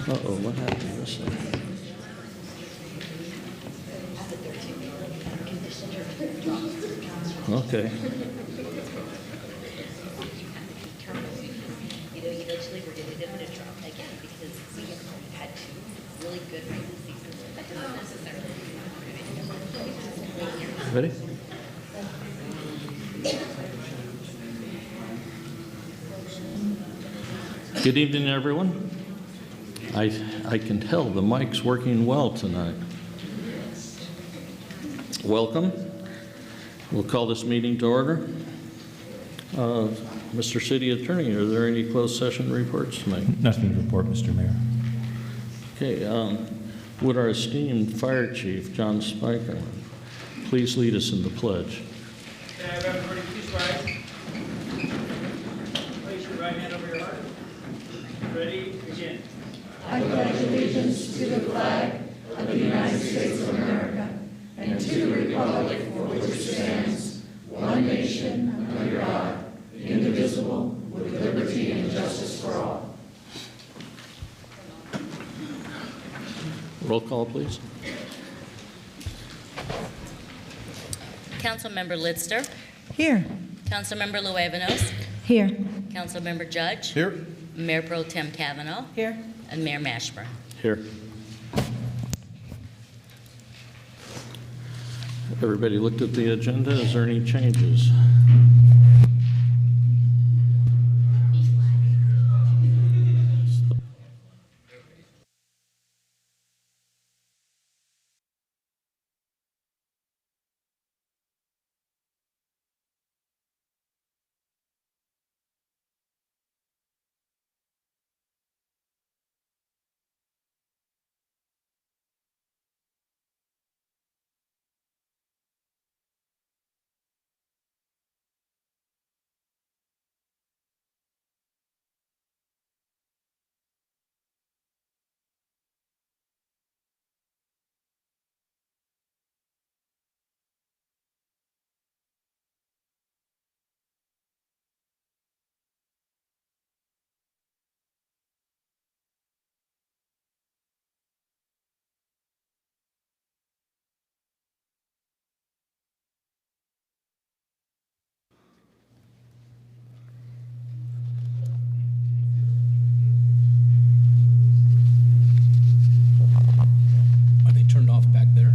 Uh-oh, what happened to this thing? Okay. Eventually we're going to give it a drop again because we have had two really good rainy seasons. That doesn't necessarily Ready? Good evening, everyone. I can tell the mic's working well tonight. Welcome. We'll call this meeting to order. Mr. City Attorney, are there any closed session reports tonight? Nothing to report, Mr. Mayor. Okay. Would our esteemed Fire Chief, John Spiker, please lead us in the pledge? Can I have everybody please rise? Place your right hand over your heart. Ready? Begin. I pledge allegiance to the flag of the United States of America and to the republic for which it stands, one nation, under God, indivisible, with liberty and justice for all. Roll call, please. Councilmember Lidster, Here. Councilmember Luevanos, Here. Councilmember Judge, Here. Mayor Pro Tem Kavanaugh, Here. and Mayor Mashburn. Here. Everybody looked at the agenda. Is there any changes? Are they turned off back there?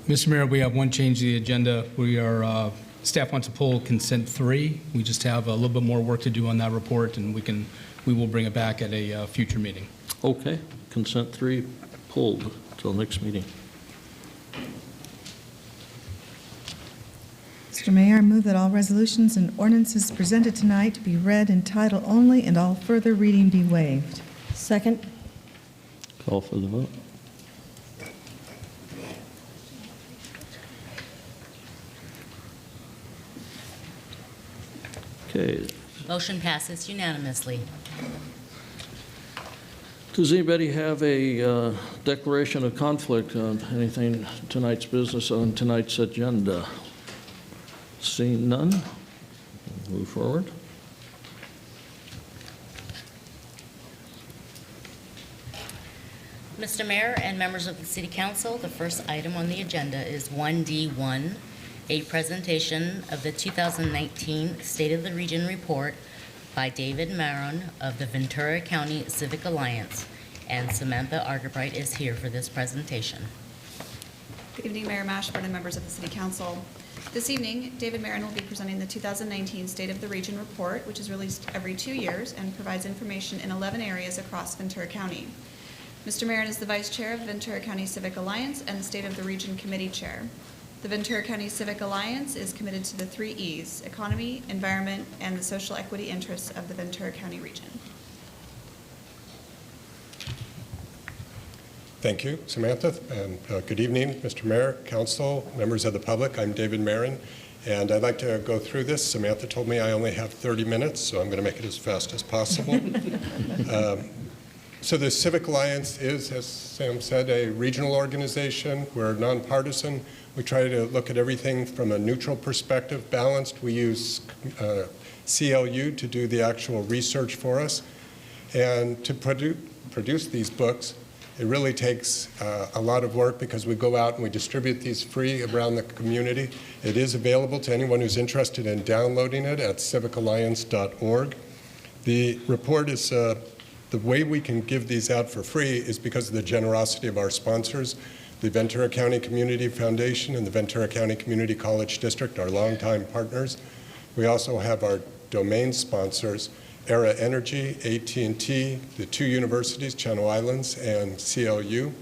Mr. Mayor, we have one change to the agenda. Staff wants to pull consent 3. We just have a little bit more work to do on that report, and we will bring it back at a future meeting. Okay. Consent 3 pulled till next meeting. Mr. Mayor, I move that all resolutions and ordinances presented tonight be read in title only and all further reading be waived. Second. Call for the vote. Okay. Motion passes unanimously. Does anybody have a declaration of conflict on anything tonight's business on tonight's agenda? Seeing none, move forward. Mr. Mayor and members of the City Council, the first item on the agenda is 1D1, a presentation of the 2019 State of the Region Report by David Maron of the Ventura County Civic Alliance, and Samantha Argerbright is here for this presentation. Good evening, Mayor Mashburn and members of the City Council. This evening, David Maron will be presenting the 2019 State of the Region report, which is released every 2 years and provides information in 11 areas across Ventura County. Mr. Maron is the Vice Chair of Ventura County Civic Alliance and the State of the Region Committee Chair. The Ventura County Civic Alliance is committed to the 3 E's: economy, environment, and the social equity interests of the Ventura County region. Thank you, Samantha, and good evening, Mr. Mayor, Council, members of the public. I'm David Maron, and I'd like to go through this. Samantha told me I only have 30 minutes, so I'm going to make it as fast as possible. So the Civic Alliance is, as Sam said, a regional organization. We're nonpartisan. We try to look at everything from a neutral perspective, balanced. We use CLU to do the actual research for us. And to produce these books, it really takes a lot of work because we go out and we distribute these free around the community. It is available to anyone who's interested in downloading it at civicalliance.org. The report is, the way we can give these out for free is because of the generosity of our sponsors, the Ventura County Community Foundation and the Ventura County Community College District, our longtime partners. We also have our domain sponsors, Era Energy, AT&T, the 2 universities, Channel Islands and CLU,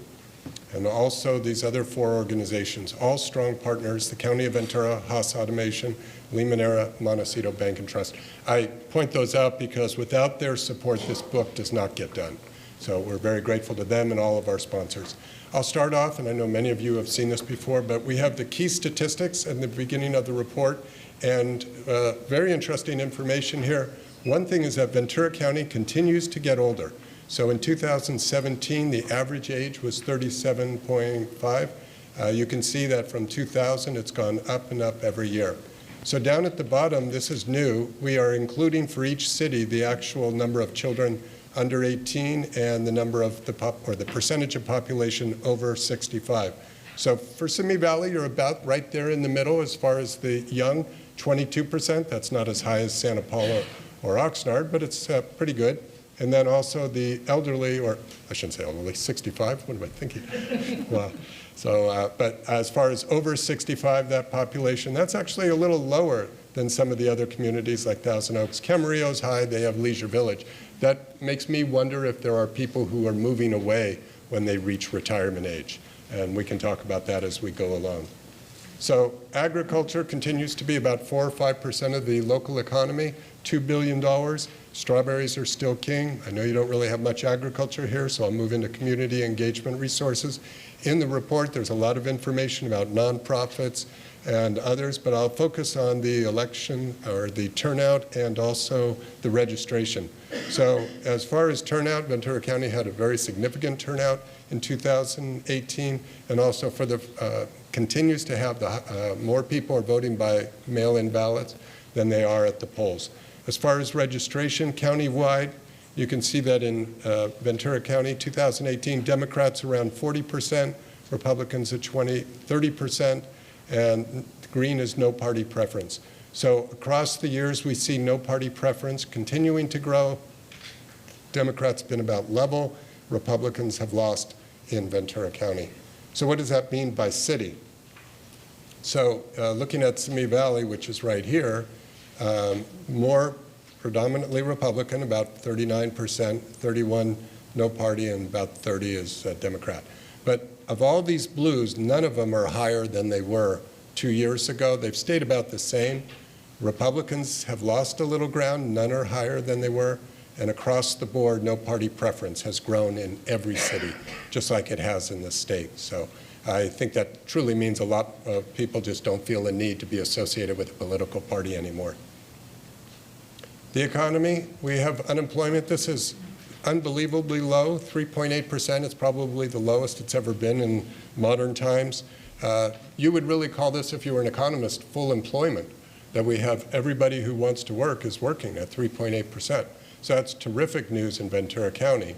and also these other 4 organizations, all strong partners, the County of Ventura, Haas Automation, Limonera, Montecito Bank and Trust. I point those out because without their support, this book does not get done. So we're very grateful to them and all of our sponsors. I'll start off, and I know many of you have seen this before, but we have the key statistics at the beginning of the report, and very interesting information here. One thing is that Ventura County continues to get older. So in 2017, the average age was 37.5. You can see that from 2000, it's gone up and up every year. So down at the bottom, this is new. We are including for each city the actual number of children under 18 and the number of the percentage of population over 65. So for Simi Valley, you're about right there in the middle as far as the young, 22%. That's not as high as Santa Paula or Oxnard, but it's pretty good. And then also the elderly, or I shouldn't say elderly, 65, what am I thinking? Wow. So, but as far as over 65, that population, that's actually a little lower than some of the other communities like Thousand Oaks. Camarillo's high, they have Leisure Village. That makes me wonder if there are people who are moving away when they reach retirement age. And we can talk about that as we go along. So agriculture continues to be about 4 or 5% of the local economy, $2 billion. Strawberries are still king. I know you don't really have much agriculture here, so I'll move into community engagement resources. In the report, there's a lot of information about nonprofits and others, but I'll focus on the election or the turnout and also the registration. So as far as turnout, Ventura County had a very significant turnout in 2018, and also for the continues to have the more people are voting by mail-in ballots than they are at the polls. As far as registration countywide, you can see that in Ventura County, 2018, Democrats around 40%, Republicans at 30%, and green is no party preference. So across the years, we see no party preference continuing to grow. Democrats have been about level. Republicans have lost in Ventura County. So what does that mean by city? So looking at Simi Valley, which is right here, more predominantly Republican, about 39%, 31 no party, and about 30 is Democrat. But of all these blues, none of them are higher than they were 2 years ago. They've stayed about the same. Republicans have lost a little ground. None are higher than they were. And across the board, no party preference has grown in every city, just like it has in the state. So I think that truly means a lot of people just don't feel a need to be associated with a political party anymore. The economy, we have unemployment. This is unbelievably low, 3.8%. It's probably the lowest it's ever been in modern times. You would really call this, if you were an economist, full employment, that we have everybody who wants to work is working at 3.8%. So that's terrific news in Ventura County.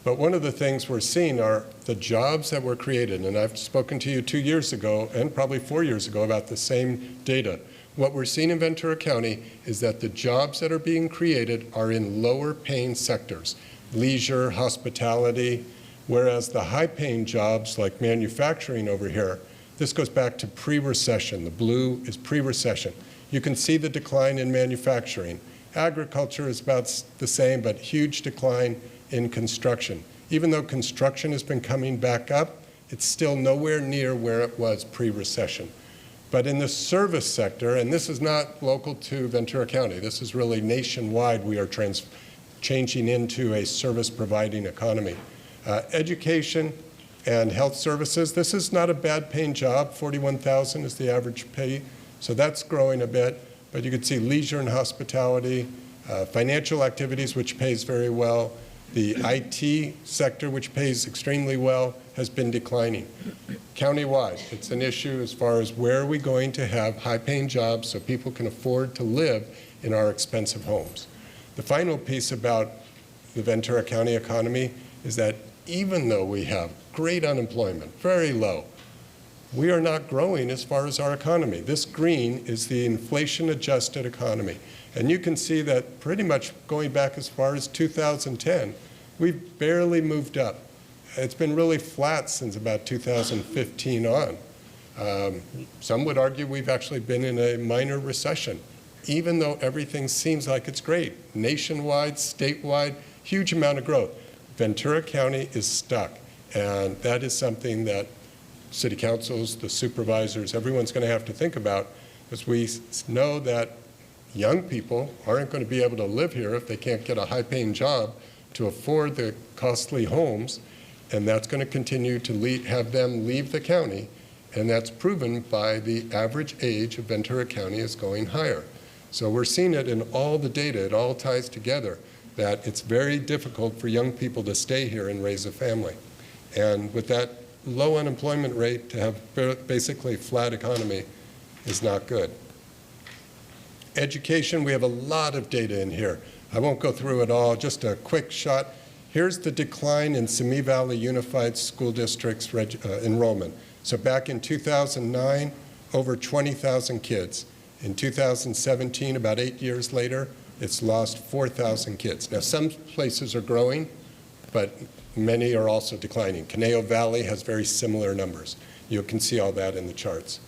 But one of the things we're seeing are the jobs that were created, and I've spoken to you 2 years ago and probably 4 years ago about the same data. What we're seeing in Ventura County is that the jobs that are being created are in lower paying sectors, leisure, hospitality, whereas the high paying jobs like manufacturing over here, this goes back to pre-recession. The blue is pre-recession. You can see the decline in manufacturing. Agriculture is about the same, but huge decline in construction. Even though construction has been coming back up, it's still nowhere near where it was pre-recession. But in the service sector, and this is not local to Ventura County, this is really nationwide, we are changing into a service-providing economy. Education and health services, this is not a bad paying job. $41,000 is the average pay, so that's growing a bit. But you can see leisure and hospitality, financial activities, which pays very well. The IT sector, which pays extremely well, has been declining. Countywide, it's an issue as far as where are we going to have high-paying jobs so people can afford to live in our expensive homes. The final piece about the Ventura County economy is that even though we have great unemployment, very low, we are not growing as far as our economy. This green is the inflation-adjusted economy. And you can see that pretty much going back as far as 2010, we've barely moved up. It's been really flat since about 2015 on. Some would argue we've actually been in a minor recession, even though everything seems like it's great. Nationwide, statewide, huge amount of growth. Ventura County is stuck, and that is something that city councils, the supervisors, everyone's going to have to think about, because we know that young people aren't going to be able to live here if they can't get a high-paying job to afford the costly homes, and that's going to continue to have them leave the county, and that's proven by the average age of Ventura County is going higher. So we're seeing it in all the data. It all ties together that it's very difficult for young people to stay here and raise a family. And with that low unemployment rate, to have basically a flat economy is not good. Education, we have a lot of data in here. I won't go through it all, just a quick shot. Here's the decline in Simi Valley Unified School District's enrollment. So back in 2009, over 20,000 kids. In 2017, about 8 years later, it's lost 4,000 kids. Now, some places are growing, but many are also declining. Conejo Valley has very similar numbers. You can see all that in the charts.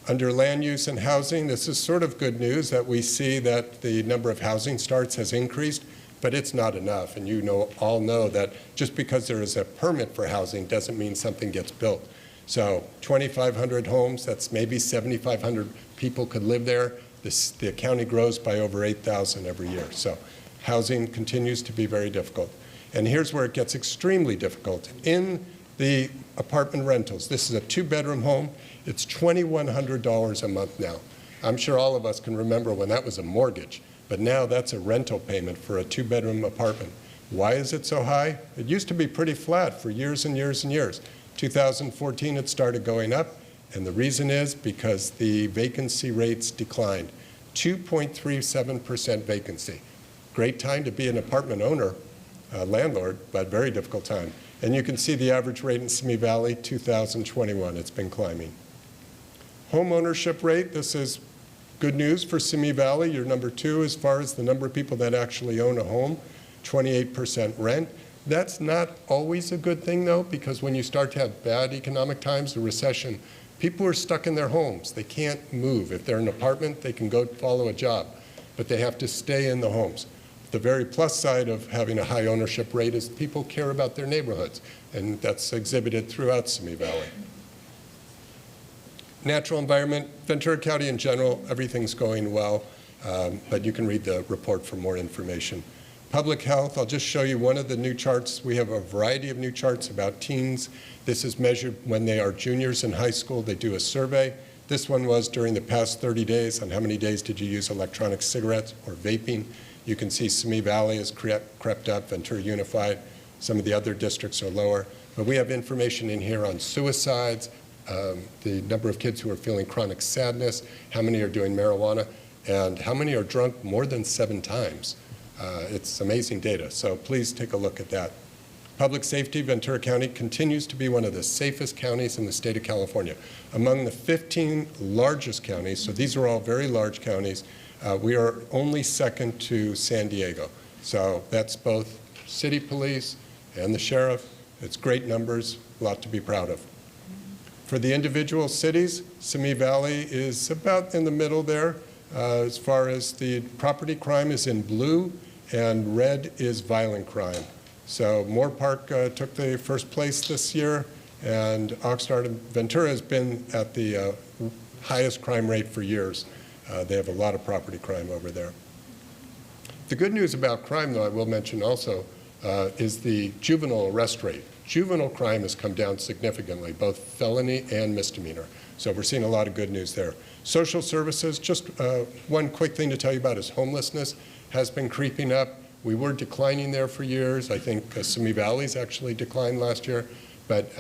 Under land use and housing, this is sort of good news that we see that the number of housing starts has increased, but it's not enough. And you all know that just because there is a permit for housing doesn't mean something gets built. So 2,500 homes, that's maybe 7,500 people could live there. The county grows by over 8,000 every year. So housing continues to be very difficult. And here's where it gets extremely difficult. In the apartment rentals, this is a 2-bedroom home. It's $2,100 a month now. I'm sure all of us can remember when that was a mortgage, but now that's a rental payment for a 2-bedroom apartment. Why is it so high? It used to be pretty flat for years and years and years. 2014, it started going up, and the reason is because the vacancy rates declined. 2.37% vacancy. Great time to be an apartment owner, landlord, but very difficult time. And you can see the average rate in Simi Valley, 2021. It's been climbing. Home ownership rate, this is good news for Simi Valley. You're number 2 as far as the number of people that actually own a home, 28% rent. That's not always a good thing, though, because when you start to have bad economic times, a recession, people are stuck in their homes. They can't move. If they're in an apartment, they can go follow a job, but they have to stay in the homes. The very plus side of having a high ownership rate is people care about their neighborhoods, and that's exhibited throughout Simi Valley. Natural environment, Ventura County in general, everything's going well, but you can read the report for more information. Public health, I'll just show you one of the new charts. We have a variety of new charts about teens. This is measured when they are juniors in high school. They do a survey. This one was during the past 30 days on how many days did you use electronic cigarettes or vaping. You can see Simi Valley has crept up, Ventura Unified. Some of the other districts are lower. But we have information in here on suicides, the number of kids who are feeling chronic sadness, how many are doing marijuana, and how many are drunk more than 7 times. It's amazing data, so please take a look at that. Public safety, Ventura County continues to be one of the safest counties in the state of California. Among the 15 largest counties, so these are all very large counties, we are only second to San Diego. So that's both city police and the sheriff. It's great numbers, a lot to be proud of. For the individual cities, Simi Valley is about in the middle there. As far as the property crime is in blue, and red is violent crime. So Moore Park took the first place this year, and Oxnard and Ventura has been at the highest crime rate for years. They have a lot of property crime over there. The good news about crime, though, I will mention also, is the juvenile arrest rate. Juvenile crime has come down significantly, both felony and misdemeanor. So we're seeing a lot of good news there. Social services, just one quick thing to tell you about is homelessness has been creeping up. We were declining there for years. I think Simi Valley's actually declined last year, but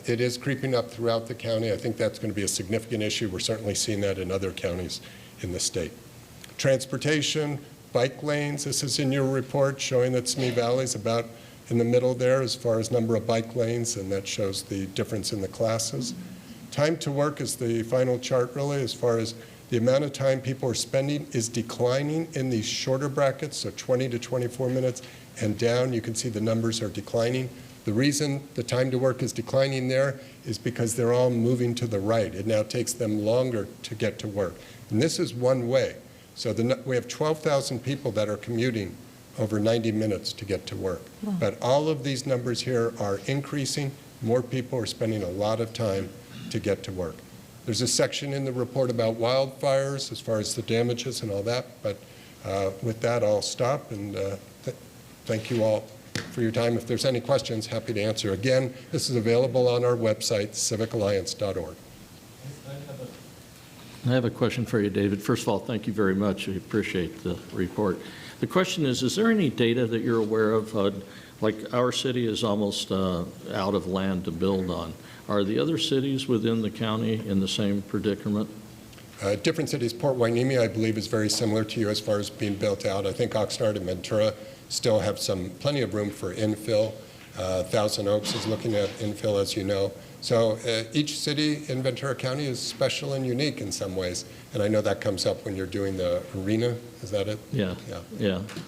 it is creeping up throughout the county. I think that's going to be a significant issue. We're certainly seeing that in other counties in the state. Transportation, bike lanes, this is in your report showing that Simi Valley's about in the middle there as far as number of bike lanes, and that shows the difference in the classes. Time to work is the final chart really, as far as the amount of time people are spending is declining in these shorter brackets, so 20 to 24 minutes, and down you can see the numbers are declining. The reason the time to work is declining there is because they're all moving to the right. It now takes them longer to get to work. And this is one way. So we have 12,000 people that are commuting over 90 minutes to get to work. Wow. But all of these numbers here are increasing. More people are spending a lot of time to get to work. There's a section in the report about wildfires as far as the damages and all that, but with that I'll stop and thank you all for your time. If there's any questions, happy to answer. Again, this is available on our website, civicalliance.org. I have a question for you, David. First of all, thank you very much. I appreciate the report. The question is there any data that you're aware of? Like our city is almost out of land to build on. Are the other cities within the county in the same predicament? Different cities. Port Hueneme, I believe, is very similar to you as far as being built out. I think Oxnard and Ventura still have plenty of room for infill. Thousand Oaks is looking at infill, as you know. So each city in Ventura County is special and unique in some ways. And I know that comes up when you're doing the arena. Is that it? Yeah.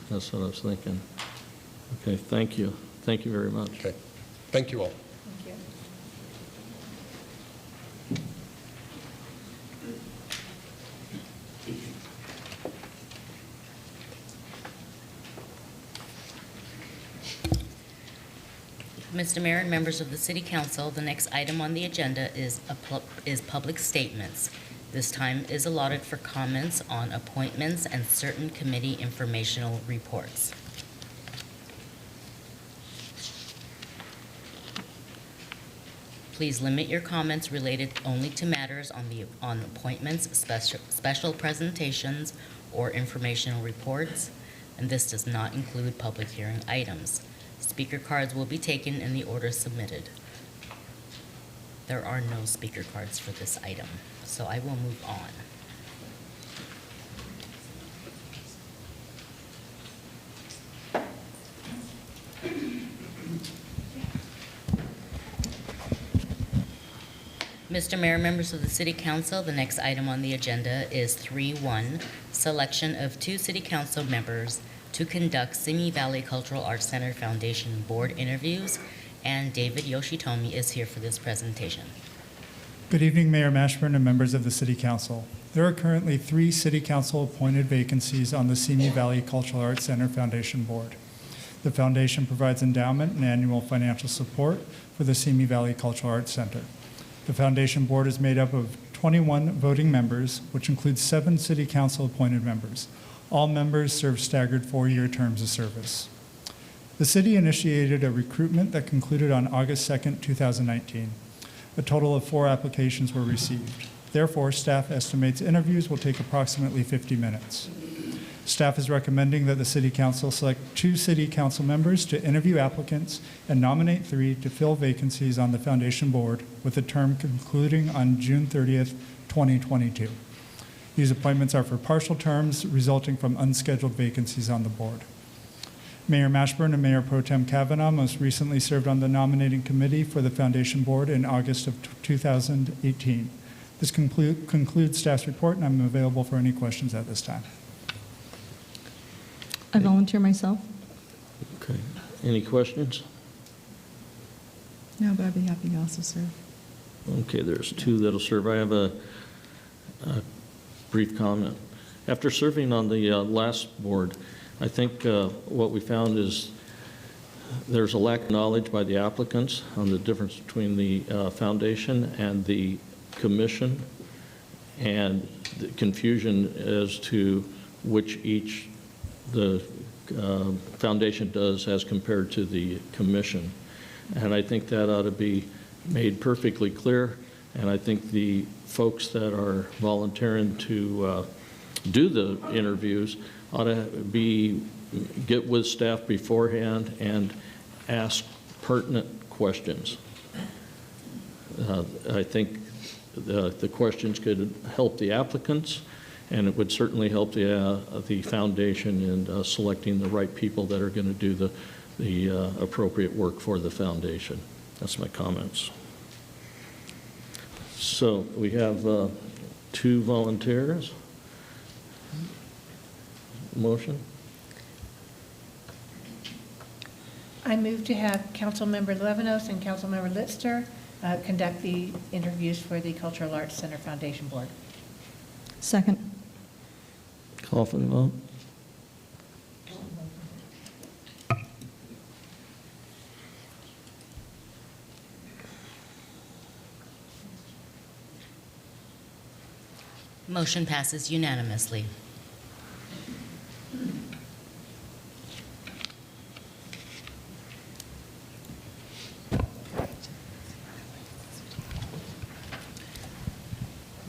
That's what I was thinking. Okay, thank you. Thank you very much. Okay. Thank you all. Thank you. Mr. Mayor and members of the City Council, the next item on the agenda is public statements. This time is allotted for comments on appointments and certain committee informational reports. Please limit your comments related only to matters on appointments, special presentations, or informational reports, and this does not include public hearing items. Speaker cards will be taken in the order submitted. There are no speaker cards for this item, so I will move on. Mr. Mayor, members of the City Council, the next item on the agenda is 3.1, selection of 2 City Council members to conduct Simi Valley Cultural Arts Center Foundation board interviews, and David Yoshitomi is here for this presentation. Good evening, Mayor Mashburn and members of the City Council. There are currently 3 City Council appointed vacancies on the Simi Valley Cultural Arts Center Foundation Board. The foundation provides endowment and annual financial support for the Simi Valley Cultural Arts Center. The foundation board is made up of 21 voting members, which includes 7 City Council appointed members. All members serve staggered 4-year terms of service. The city initiated a recruitment that concluded on August 2nd, 2019. A total of 4 applications were received. Therefore, staff estimates interviews will take approximately 50 minutes. Staff is recommending that the City Council select 2 City Council members to interview applicants and nominate 3 to fill vacancies on the foundation board, with the term concluding on June 30th, 2022. These appointments are for partial terms resulting from unscheduled vacancies on the board. Mayor Mashburn and Mayor Pro Tem Kavanaugh most recently served on the nominating committee for the Foundation Board in August of 2018. This concludes staff's report, and I'm available for any questions at this time. I volunteer myself. Okay. Any questions? No, but I'd be happy to also serve. Okay, there's two that'll serve. I have a brief comment. After serving on the last board, I think what we found is there's a lack of knowledge by the applicants on the difference between the foundation and the commission, and the confusion as to which each the foundation does as compared to the commission. And I think that ought to be made perfectly clear, and I think the folks that are volunteering to do the interviews ought to get with staff beforehand and ask pertinent questions. I think the questions could help the applicants, and it would certainly help the foundation in selecting the right people that are going to do the appropriate work for the foundation. That's my comments. So we have two volunteers. Motion? I move to have Councilmember Levinos and Councilmember Lister conduct the interviews for the Cultural Arts Center Foundation Board. Second. Call for the vote. Motion passes unanimously.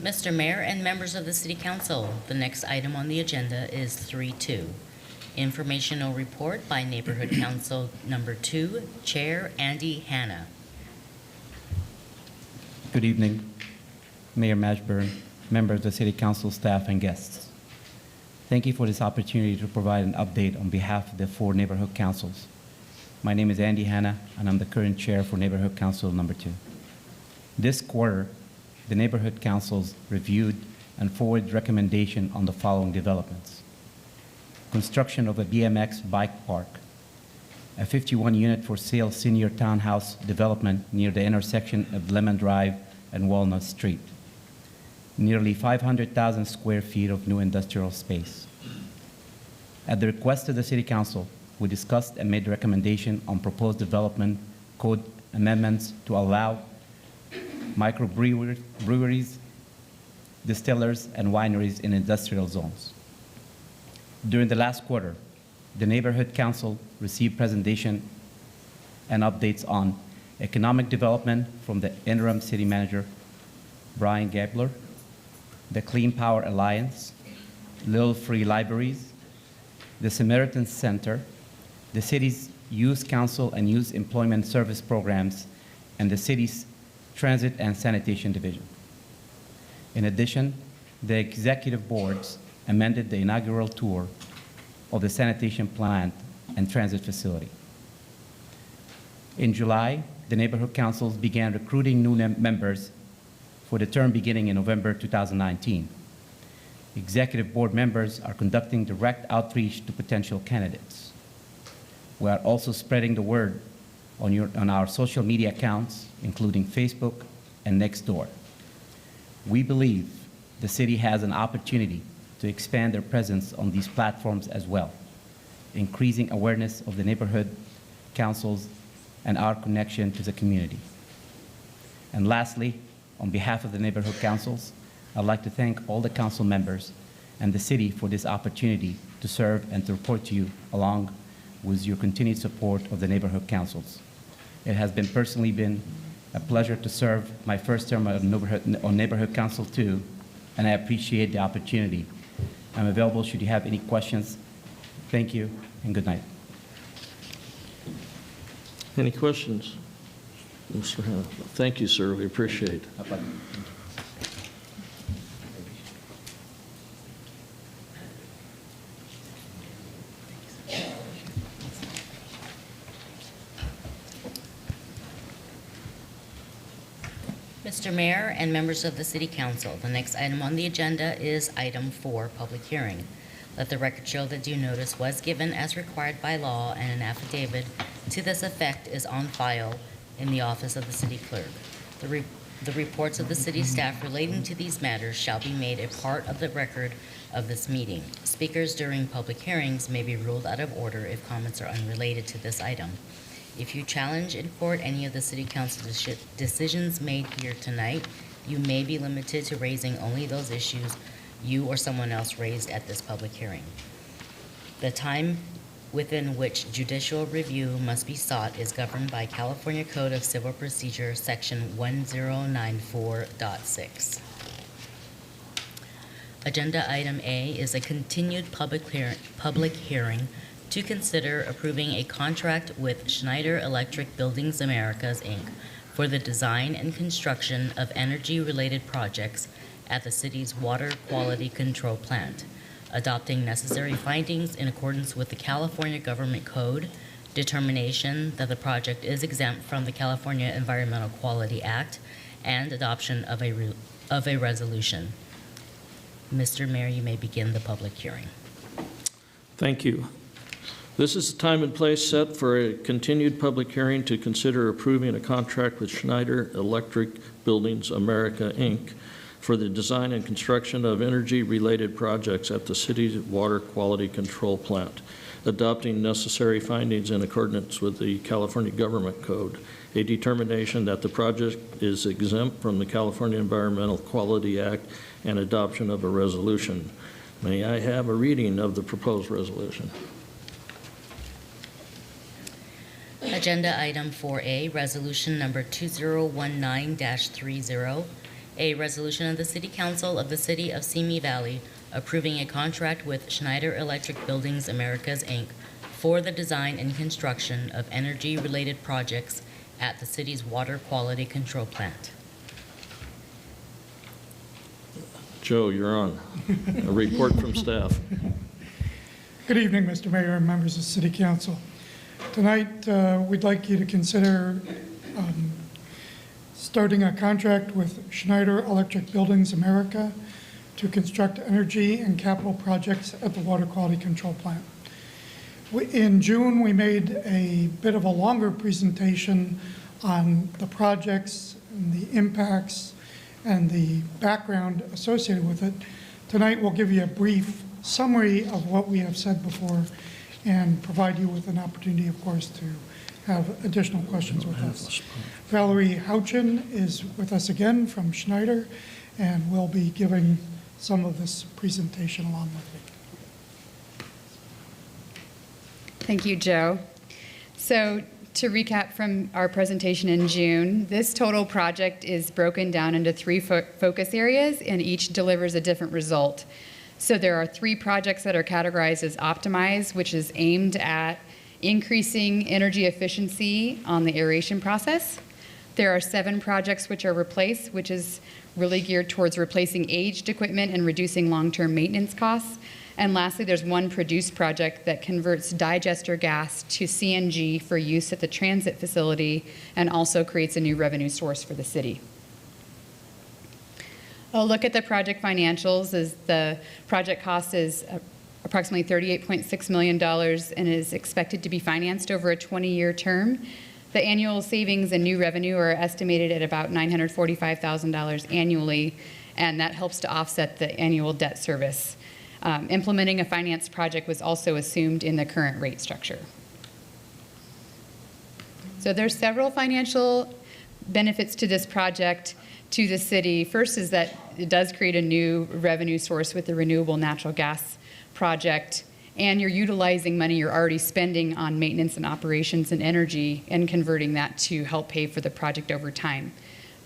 Mr. Mayor and members of the City Council, the next item on the agenda is 3.2, Informational Report by Neighborhood Council Number 2, Chair Andy Hanna. Good evening, Mayor Mashburn, members of the City Council staff, and guests. Thank you for this opportunity to provide an update on behalf of the 4 neighborhood councils. My name is Andy Hanna, and I'm the current chair for Neighborhood Council Number 2. This quarter, the neighborhood councils reviewed and forwarded recommendation on the following developments: construction of a BMX bike park, a 51-unit for sale senior townhouse development near the intersection of Lemon Drive and Walnut Street, nearly 500,000 square feet of new industrial space. At the request of the City Council, we discussed and made recommendation on proposed development code amendments to allow microbreweries, distillers, and wineries in industrial zones. During the last quarter, the Neighborhood Council received presentation and updates on economic development from the interim city manager, Brian Gabler, the Clean Power Alliance, Little Free Libraries, the Samaritan Center, the city's Youth Council and Youth Employment Service programs, and the city's Transit and Sanitation Division. In addition, the executive boards amended the inaugural tour of the sanitation plant and transit facility. In July, the neighborhood councils began recruiting new members for the term beginning in November 2019. Executive board members are conducting direct outreach to potential candidates. We are also spreading the word on our social media accounts, including Facebook and Nextdoor. We believe the city has an opportunity to expand their presence on these platforms as well, increasing awareness of the neighborhood councils and our connection to the community. And lastly, on behalf of the neighborhood councils, I'd like to thank all the council members and the city for this opportunity to serve and to report to you along with your continued support of the neighborhood councils. It has personally been a pleasure to serve my first term on Neighborhood Council 2, and I appreciate the opportunity. I'm available should you have any questions. Thank you, and good night. Any questions? Mr. Hanna. Thank you, sir. We appreciate it. Mr. Mayor and members of the City Council, the next item on the agenda is item 4, public hearing. Let the record show that due notice was given as required by law, and an affidavit to this effect is on file in the office of the city clerk. The reports of the city staff relating to these matters shall be made a part of the record of this meeting. Speakers during public hearings may be ruled out of order if comments are unrelated to this item. If you challenge in court any of the city council decisions made here tonight, you may be limited to raising only those issues you or someone else raised at this public hearing. The time within which judicial review must be sought is governed by California Code of Civil Procedure, Section 1094.6. Agenda item A is a continued public hearing to consider approving a contract with Schneider Electric Buildings Americas, Inc. for the design and construction of energy-related projects at the city's water quality control plant, adopting necessary findings in accordance with the California Government Code, determination that the project is exempt from the California Environmental Quality Act, and adoption of a resolution. Mr. Mayor, you may begin the public hearing. Thank you. This is the time and place set for a continued public hearing to consider approving a contract with Schneider Electric Buildings America, Inc. for the design and construction of energy-related projects at the city's water quality control plant, adopting necessary findings in accordance with the California Government Code, a determination that the project is exempt from the California Environmental Quality Act, and adoption of a resolution. May I have a reading of the proposed resolution? Agenda item 4A, resolution number 2019-30, a resolution of the City Council of the City of Simi Valley approving a contract with Schneider Electric Buildings Americas, Inc. for the design and construction of energy-related projects at the city's water quality control plant. Joe, you're on. A report from staff. Good evening, Mr. Mayor and members of the City Council. Tonight, we'd like you to consider starting a contract with Schneider Electric Buildings America to construct energy and capital projects at the water quality control plant. In June, we made a bit of a longer presentation on the projects and the impacts and the background associated with it. Tonight, we'll give you a brief summary of what we have said before and provide you with an opportunity, of course, to have additional questions with us. Valerie Houchin is with us again from Schneider, and will be giving some of this presentation along with me. Thank you, Joe. So to recap from our presentation in June, this total project is broken down into 3 focus areas, and each delivers a different result. So there are 3 projects that are categorized as optimized, which is aimed at increasing energy efficiency on the aeration process. There are 7 projects which are replaced, which is really geared towards replacing aged equipment and reducing long-term maintenance costs. And lastly, there's 1 produced project that converts digester gas to CNG for use at the transit facility and also creates a new revenue source for the city. A look at the project financials is the project cost is approximately $38.6 million and is expected to be financed over a 20-year term. The annual savings and new revenue are estimated at about $945,000 annually, and that helps to offset the annual debt service. Implementing a finance project was also assumed in the current rate structure. So there's several financial benefits to this project to the city. First is that it does create a new revenue source with the renewable natural gas project, and you're utilizing money you're already spending on maintenance and operations and energy and converting that to help pay for the project over time.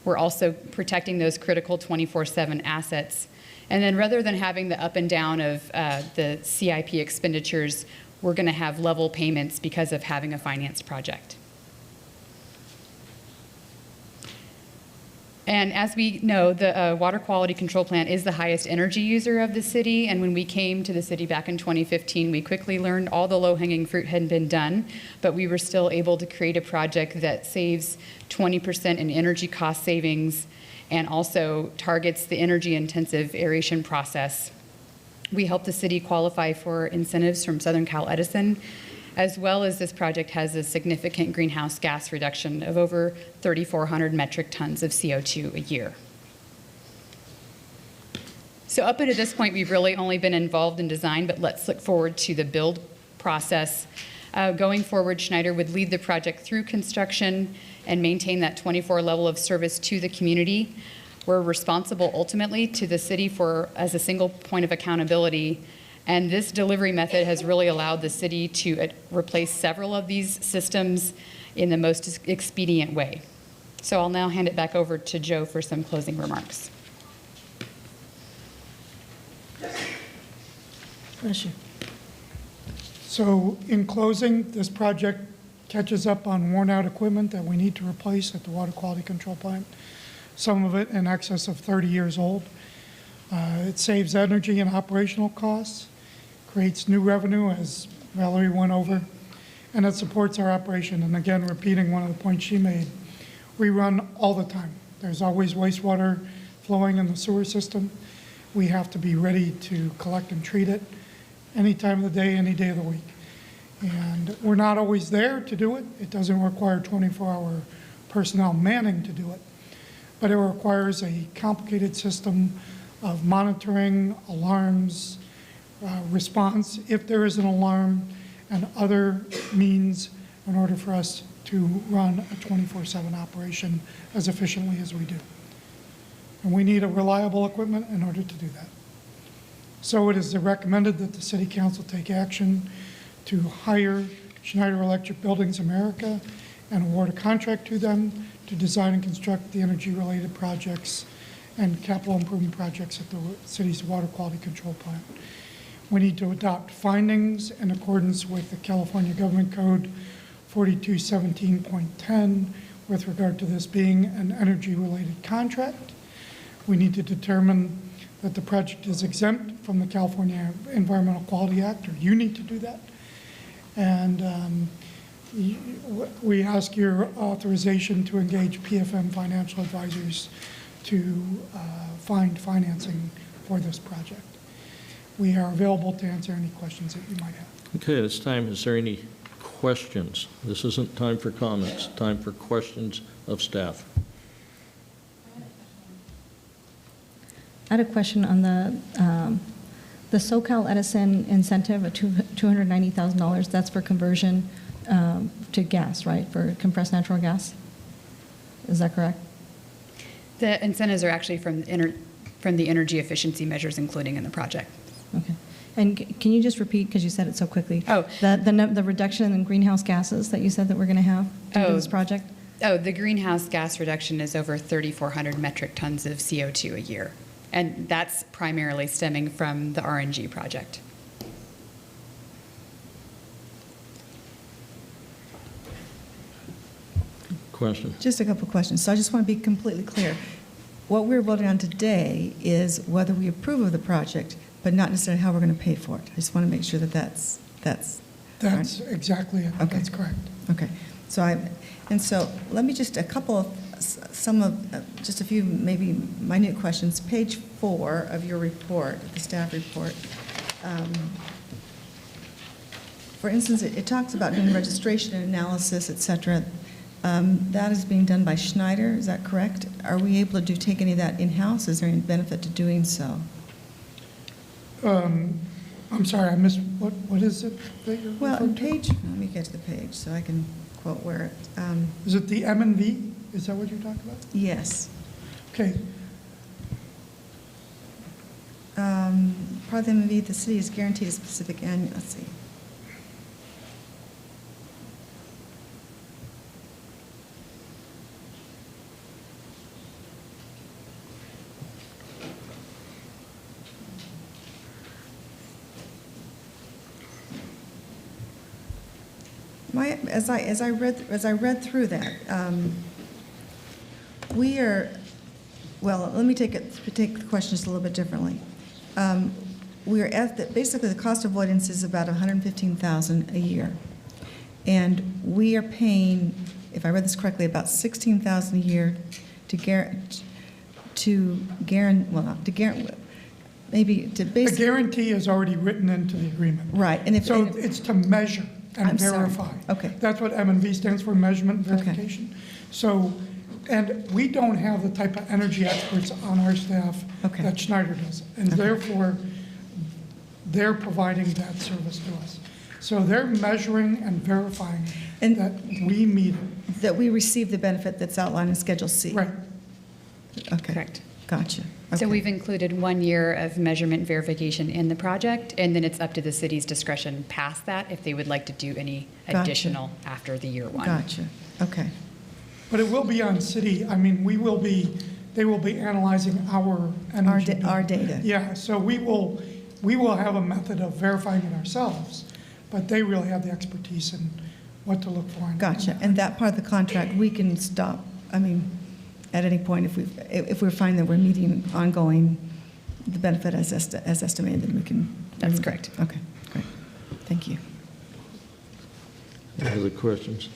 We're also protecting those critical 24/7 assets. And then rather than having the up and down of the CIP expenditures, we're going to have level payments because of having a finance project. And as we know, the water quality control plant is the highest energy user of the city. And when we came to the city back in 2015, we quickly learned all the low-hanging fruit hadn't been done, but we were still able to create a project that saves 20% in energy cost savings and also targets the energy-intensive aeration process. We help the city qualify for incentives from Southern Cal Edison, as well as this project has a significant greenhouse gas reduction of over 3,400 metric tons of CO2 a year. So up until this point, we've really only been involved in design, but let's look forward to the build process. Going forward, Schneider would lead the project through construction and maintain that 24 level of service to the community. We're responsible ultimately to the city as a single point of accountability. And this delivery method has really allowed the city to replace several of these systems in the most expedient way. So I'll now hand it back over to Joe for some closing remarks. Bless you. So in closing, this project catches up on worn-out equipment that we need to replace at the water quality control plant, some of it in excess of 30 years old. It saves energy and operational costs, creates new revenue, as Valerie went over, and it supports our operation. And again, repeating one of the points she made, we run all the time. There's always wastewater flowing in the sewer system. We have to be ready to collect and treat it any time of the day, any day of the week. And we're not always there to do it. It doesn't require 24-hour personnel manning to do it, but it requires a complicated system of monitoring, alarms, response if there is an alarm, and other means in order for us to run a 24/7 operation as efficiently as we do. And we need a reliable equipment in order to do that. So it is recommended that the City Council take action to hire Schneider Electric Buildings America and award a contract to them to design and construct the energy-related projects and capital improvement projects at the city's water quality control plant. We need to adopt findings in accordance with the California Government Code 4217.10 with regard to this being an energy-related contract. We need to determine that the project is exempt from the California Environmental Quality Act, or you need to do that. And we ask your authorization to engage PFM Financial Advisors to find financing for this project. We are available to answer any questions that you might have. Okay, at this time, is there any questions? This isn't time for comments, time for questions of staff. I had a question on the SoCal Edison incentive of $290,000. That's for conversion to gas, right? For compressed natural gas. Is that correct? The incentives are actually from the energy efficiency measures, including in the project. Okay. And can you just repeat, because you said it so quickly? Oh, the reduction in greenhouse gases that you said that we're going to have due to this project. Oh, the greenhouse gas reduction is over 3,400 metric tons of CO2 a year. And that's primarily stemming from the RNG project. Question? Just a couple of questions. So I just want to be completely clear. What we're voting on today is whether we approve of the project, but not necessarily how we're going to pay for it. I just want to make sure that that's That's exactly it. Okay. That's correct. okay. So let me just just a few maybe minute questions. Page 4 of your report, the staff report. For instance, it talks about doing registration and analysis, et cetera. That is being done by Schneider, is that correct? Are we able to take any of that in-house? Is there any benefit to doing so? I'm sorry, I missed, what is it that you're Well, referring on to? page, let me get to the page so I can quote where it, Is it the M&V? Is that what you're talking about? yes. Okay. Part of the MV, the city is guaranteed a specific annual, let's see. As I read through that, we are, well, let me take the question just a little bit differently. We are at basically the cost avoidance is about $115,000 a year, and we are paying, if I read this correctly, about $16,000 a year to guarantee, well, not to guarantee, maybe to The basically. guarantee is already written into the agreement. Right, and if. So and if- it's to measure and I'm sorry. verify. Okay. That's what M&V stands for, measurement and Okay. verification. So, and we don't have the type of energy experts on our staff Okay. that Schneider does. And Okay. therefore, they're providing that service to us. So they're measuring and verifying And- that we meet it. That we receive the benefit that's outlined in Schedule C. Right. Okay. Correct. Gotcha. So Okay. we've included 1 year of measurement verification in the project, and then it's up to the city's discretion past that if they would like to do any Gotcha. additional after the year 1. Gotcha. Okay. But it will be on city, I mean, they will be analyzing our energy. Our data. Yeah, so we will have a method of verifying it ourselves, but they really have the expertise in what to look for. Gotcha. And that part of the contract, we can stop, I mean, at any point if we find that we're meeting ongoing the benefit as estimated, then we can. That's correct. Okay, great. Thank you. Any other questions?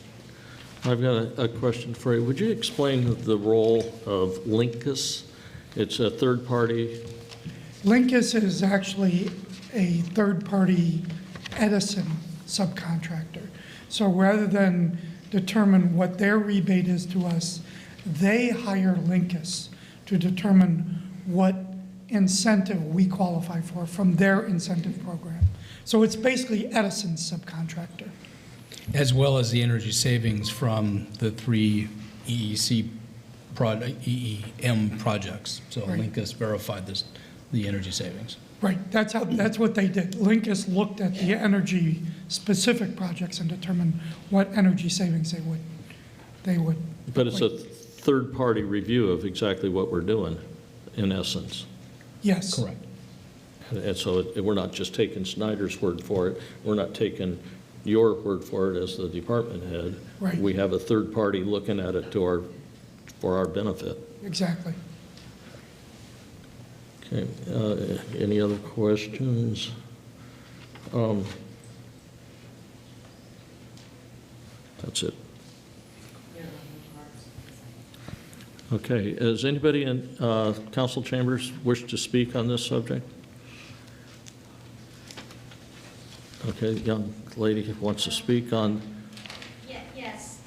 I've got a question for you. Would you explain the role of Linkus? It's a third party. Linkus is actually a third-party Edison subcontractor. So rather than determine what their rebate is to us, they hire Linkus to determine what incentive we qualify for from their incentive program. So it's basically Edison's subcontractor. As well as the energy savings from the 3 EEM projects. So Right. Linkus verified the energy savings. Right, that's what they did. Linkus looked at the energy-specific projects and determined what energy savings they would. But it's a third-party review of exactly what we're doing, in essence. Yes. Correct. And so we're not just taking Snyder's word for it. We're not taking your word for it as the department head. Right. We have a third party looking at it for our benefit. Exactly. Okay, any other questions? That's it. Okay, does anybody in council chambers wish to speak on this subject? Okay, young lady who wants to speak on, Yes.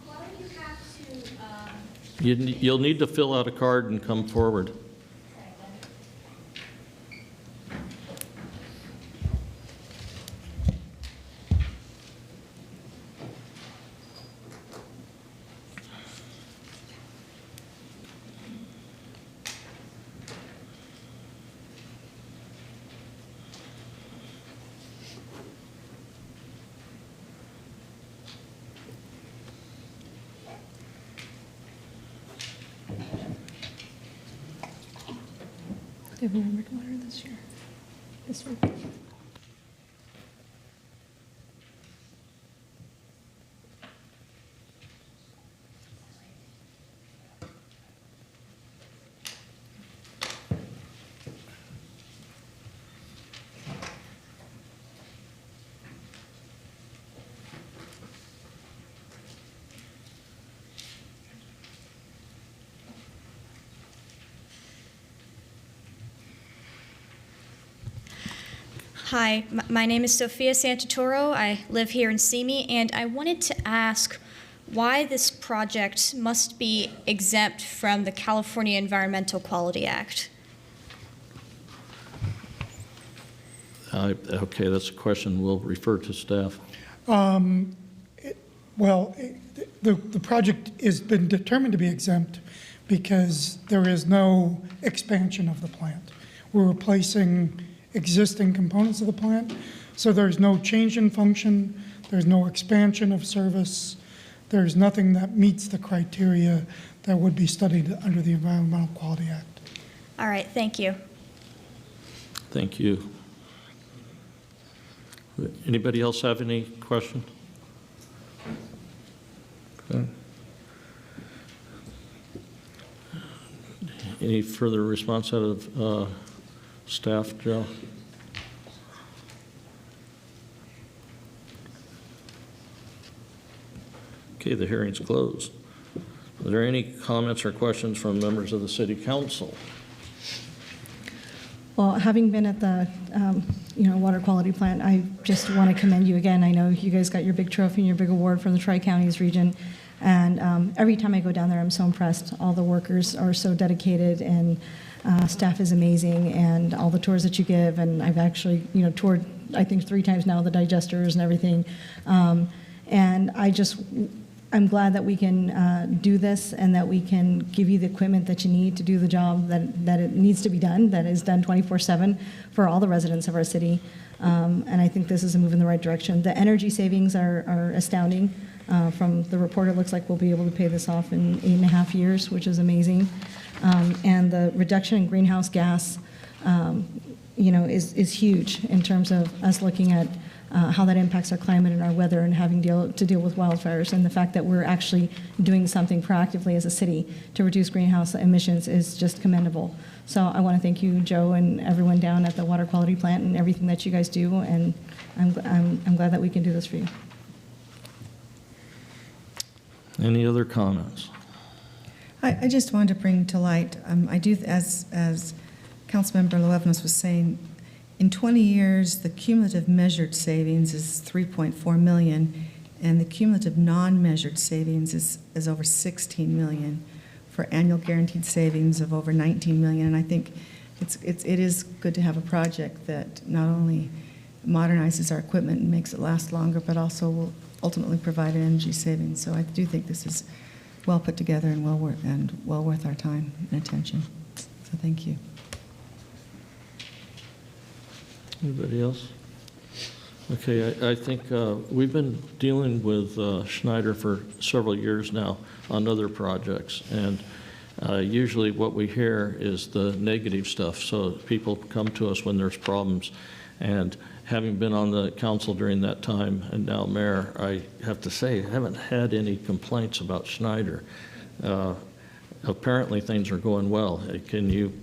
Why do you have to, you'll need to fill out a card and come forward. Did we remember water this year? This week? Hi, my name is Sophia Santatoro. I live here in Simi, and I wanted to ask why this project must be exempt from the California Environmental Quality Act. Okay, that's a question we'll refer to staff. Well, the project has been determined to be exempt because there is no expansion of the plant. We're replacing existing components of the plant, so there's no change in function, there's no expansion of service, there's nothing that meets the criteria that would be studied under the Environmental Quality Act. All right, thank you. Thank you. Anybody else have any question? Okay. Any further response out of staff, Joe? Okay, the hearing's closed. Are there any comments or questions from members of the City Council? Well, having been at the, water quality plant, I just want to commend you again. I know you guys got your big trophy and your big award from the Tri-Counties region. And every time I go down there, I'm so impressed. All the workers are so dedicated, and staff is amazing, and all the tours that you give. And I've actually, toured, I think 3 times now, the digesters and everything. And I'm glad that we can do this and that we can give you the equipment that you need to do the job that it needs to be done, that is done 24/7 for all the residents of our city. And I think this is a move in the right direction. The energy savings are astounding. From the report, it looks like we'll be able to pay this off in 8.5 years, which is amazing. And the reduction in greenhouse gas, is huge in terms of us looking at how that impacts our climate and our weather and having to deal with wildfires. And the fact that we're actually doing something proactively as a city to reduce greenhouse emissions is just commendable. So I want to thank you, Joe, and everyone down at the water quality plant and everything that you guys do. And I'm glad that we can do this for you. Any other comments? I just wanted to bring to light, I do, as Councilmember Luevnos was saying, in 20 years, the cumulative measured savings is $3.4 million, and the cumulative non-measured savings is over $16 million, for annual guaranteed savings of over $19 million. And I think it is good to have a project that not only modernizes our equipment and makes it last longer, but also will ultimately provide energy savings. So I do think this is well put together and well worth our time and attention. So thank you. Anybody else? Okay, I think we've been dealing with Schneider for several years now on other projects, and usually what we hear is the negative stuff. So people come to us when there's problems, and having been on the council during that time and now mayor, I have to say I haven't had any complaints about Schneider. Apparently things are going well. Can you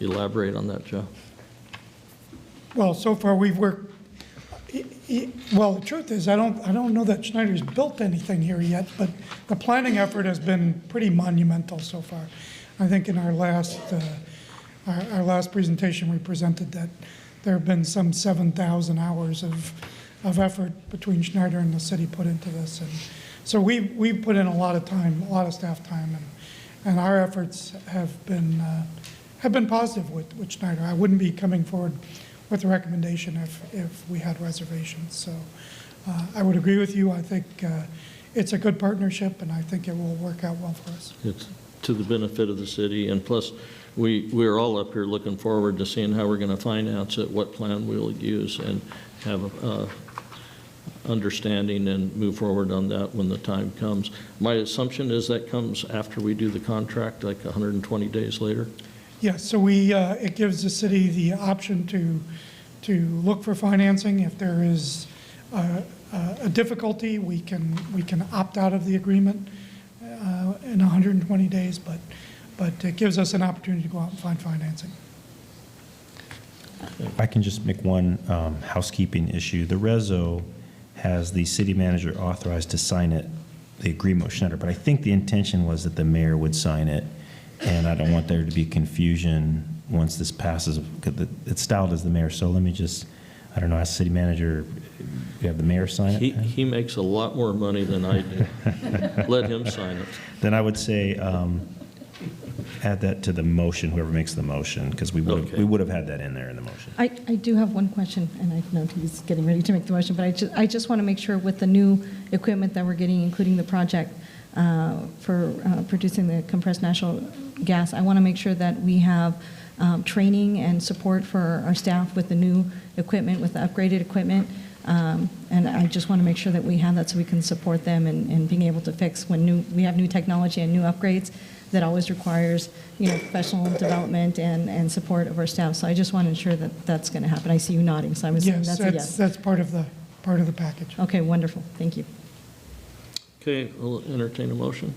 elaborate on that, Joe? Well, so far we've worked, well, the truth is I don't know that Schneider's built anything here yet, but the planning effort has been pretty monumental so far. I think in our last presentation we presented that there have been some 7,000 hours of effort between Schneider and the city put into this. And so we've put in a lot of time, a lot of staff time, and our efforts have been positive with Schneider. I wouldn't be coming forward with a recommendation if we had reservations. So I would agree with you. I think it's a good partnership, and I think it will work out well for us. It's to the benefit of the city, and plus we're all up here looking forward to seeing how we're going to finance it, what plan we'll use, and have a understanding and move forward on that when the time comes. My assumption is that comes after we do the contract, like 120 days later? Yes, so it gives the city the option to look for financing. If there is a difficulty, we can opt out of the agreement in 120 days, but it gives us an opportunity to go out and find financing. If I can just make one housekeeping issue. The reso has the city manager authorized to sign it, the agreement with Schneider, but I think the intention was that the mayor would sign it, and I don't want there to be confusion once this passes. It's styled as the mayor, so let me just, I don't know, as city manager, you have the mayor sign it? He makes a lot more money than I do. Let him sign it. Then I would say add that to the motion, whoever makes the motion, because we would have had that in there in the motion. I do have one question, and I know he's getting ready to make the motion, but I just want to make sure with the new equipment that we're getting, including the project for producing the compressed natural gas, I want to make sure that we have training and support for our staff with the new equipment, with the upgraded equipment. And I just want to make sure that we have that so we can support them in being able to fix when we have new technology and new upgrades. That always requires, professional development and support of our staff. So I just want to ensure that that's going to happen. I see you nodding, so I'm assuming that's a yes. That's part of the package. Okay, wonderful. Thank you. Okay, we'll entertain a motion.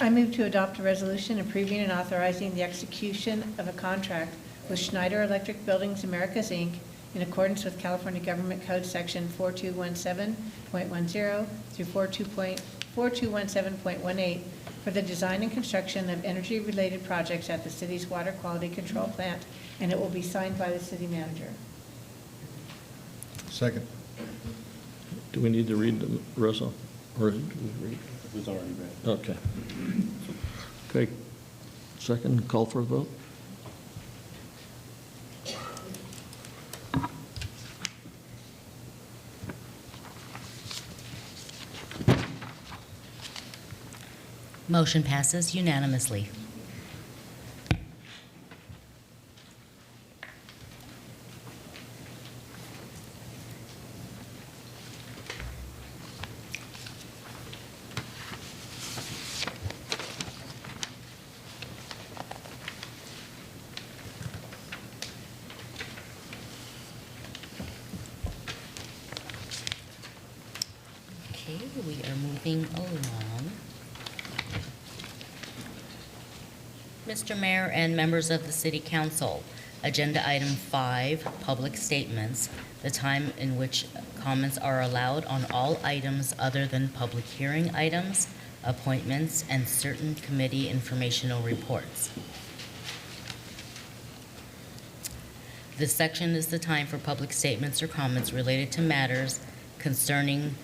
I move to adopt a resolution approving and authorizing the execution of a contract with Schneider Electric Buildings Americas, Inc. in accordance with California Government Code Section 4217.10 through 42.5 4217.18 for the design and construction of energy-related projects at the city's water quality control plant, and it will be signed by the city manager. Second. Do we need to read the resolution? Or did we read? It was already read. Okay. Okay. Second, call for a vote? Motion passes unanimously. Okay, we are moving along. Mr. Mayor and members of the City Council, Agenda Item 5, Public Statements, the time in which comments are allowed on all items other than public hearing items, appointments, and certain committee informational reports. This section is the time for public statements or comments related to matters concerning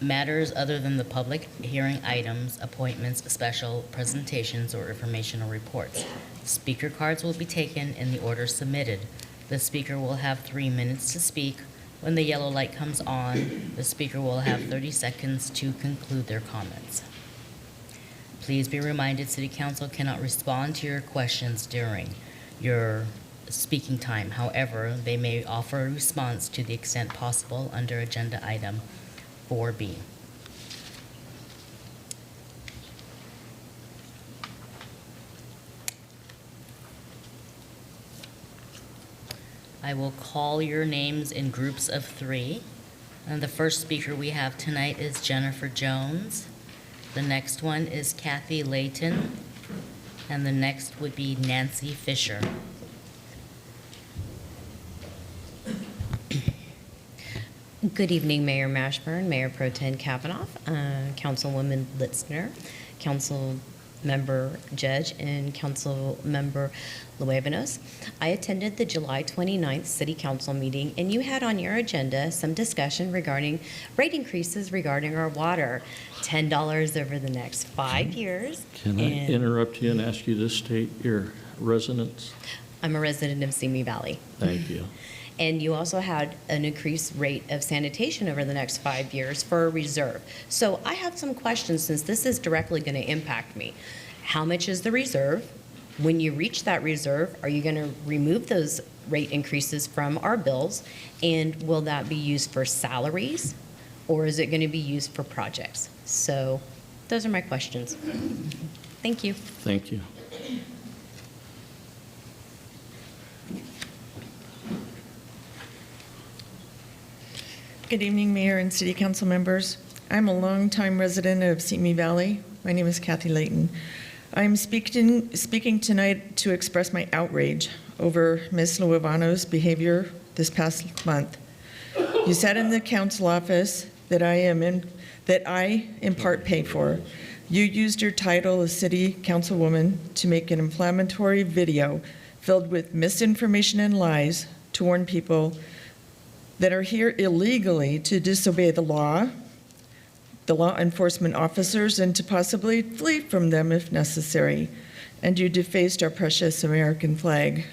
matters other than the public hearing items, appointments, special presentations, or informational reports. Speaker cards will be taken in the order submitted. The speaker will have 3 minutes to speak. When the yellow light comes on, the speaker will have 30 seconds to conclude their comments. Please be reminded, City Council cannot respond to your questions during your speaking time. However, they may offer a response to the extent possible under Agenda Item 4B. I will call your names in groups of 3. And the first speaker we have tonight is Jennifer Jones. The next one is Kathy Layton. And the next would be Nancy Fisher. Good evening, Mayor Mashburn, Mayor Pro Tem Kavanaugh, Councilwoman Litzner, Council Member Judge, and Council Member Luevanos. I attended the July 29th City Council meeting, and you had on your agenda some discussion regarding rate increases regarding our water, $10 over the next 5 years. Can I interrupt you and ask you to state your residence? I'm a resident of Simi Valley. Thank you. And you also had an increased rate of sanitation over the next 5 years for a reserve. So I have some questions since this is directly going to impact me. How much is the reserve? When you reach that reserve, are you going to remove those rate increases from our bills? And will that be used for salaries? Or is it going to be used for projects? So those are my questions. Thank you. Thank you. Good evening, Mayor and City Council members. I'm a longtime resident of Simi Valley. My name is Kathy Layton. I'm speaking tonight to express my outrage over Ms. Luevano's behavior this past month. You said in the council office that I in part pay for. You used your title as City Councilwoman to make an inflammatory video filled with misinformation and lies to warn people that are here illegally to disobey the law enforcement officers, and to possibly flee from them if necessary. And you defaced our precious American flag.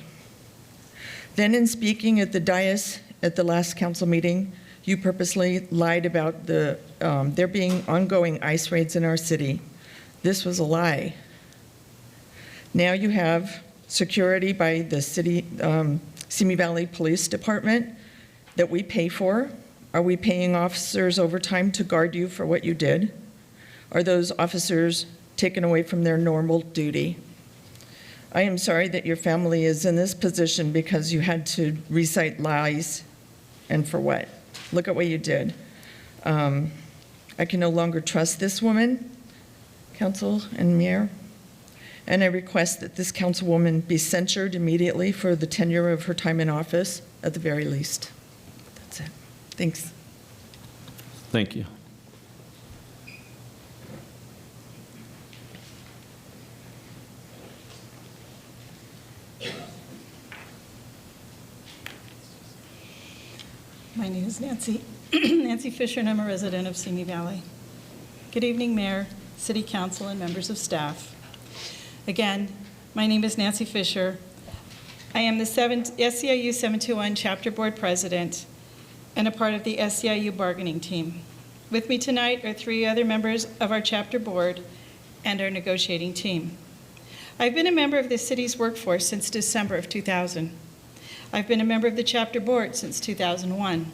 Then in speaking at the dais at the last council meeting, you purposely lied about there being ongoing ICE raids in our city. This was a lie. Now you have security by the city, Simi Valley Police Department, that we pay for. Are we paying officers overtime to guard you for what you did? Are those officers taken away from their normal duty? I am sorry that your family is in this position because you had to recite lies, and for what? Look at what you did. I can no longer trust this woman, council and mayor, and I request that this councilwoman be censured immediately for the tenure of her time in office, at the very least. That's it. Thanks. Thank you. is Nancy, Nancy Fisher, and I'm a resident of Simi Valley. Good evening, Mayor, City Council, and members of staff. Again, my name is Nancy Fisher. I am the SEIU 721 Chapter Board President and a part of the SEIU bargaining team. With me tonight are 3 other members of our chapter board and our negotiating team. I've been a member of the city's workforce since December of 2000. I've been a member of the chapter board since 2001.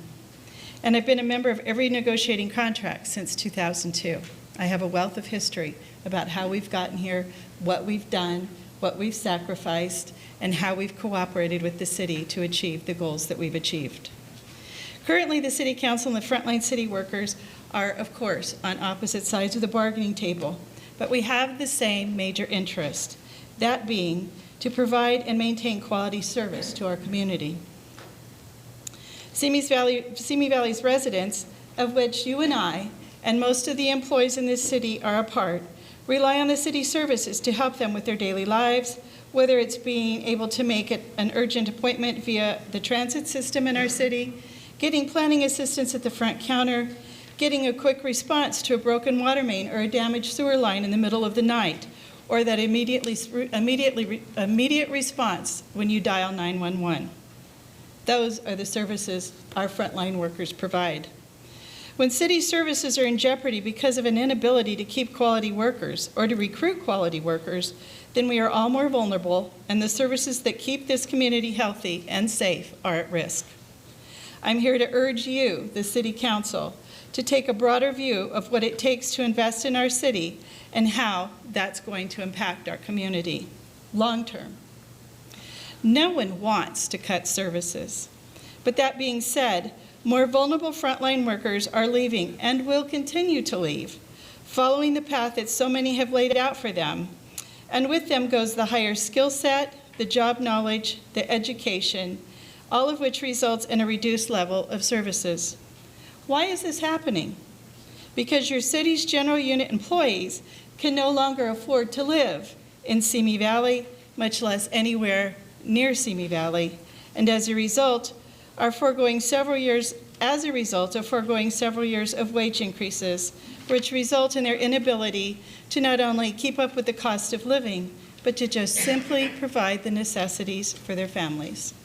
And I've been a member of every negotiating contract since 2002. I have a wealth of history about how we've gotten here, what we've done, what we've sacrificed, and how we've cooperated with the city to achieve the goals that we've achieved. Currently, the City Council and the frontline city workers are, of course, on opposite sides of the bargaining table, but we have the same major interest, that being to provide and maintain quality service to our community. Simi Valley's residents, of which you and I and most of the employees in this city are a part, rely on the city services to help them with their daily lives, whether it's being able to make an urgent appointment via the transit system in our city, getting planning assistance at the front counter, getting a quick response to a broken water main or a damaged sewer line in the middle of the night, or that immediate response when you dial 911. Those are the services our frontline workers provide. When city services are in jeopardy because of an inability to keep quality workers or to recruit quality workers, then we are all more vulnerable, and the services that keep this community healthy and safe are at risk. I'm here to urge you, the City Council, to take a broader view of what it takes to invest in our city and how that's going to impact our community long term. No one wants to cut services, but that being said, more vulnerable frontline workers are leaving and will continue to leave, following the path that so many have laid out for them. And with them goes the higher skill set, the job knowledge, the education, all of which results in a reduced level of services. Why is this happening? Because your city's general unit employees can no longer afford to live in Simi Valley, much less anywhere near Simi Valley, and as a result of foregoing several years of wage increases, which result in their inability to not only keep up with the cost of living, but to just simply provide the necessities for their families.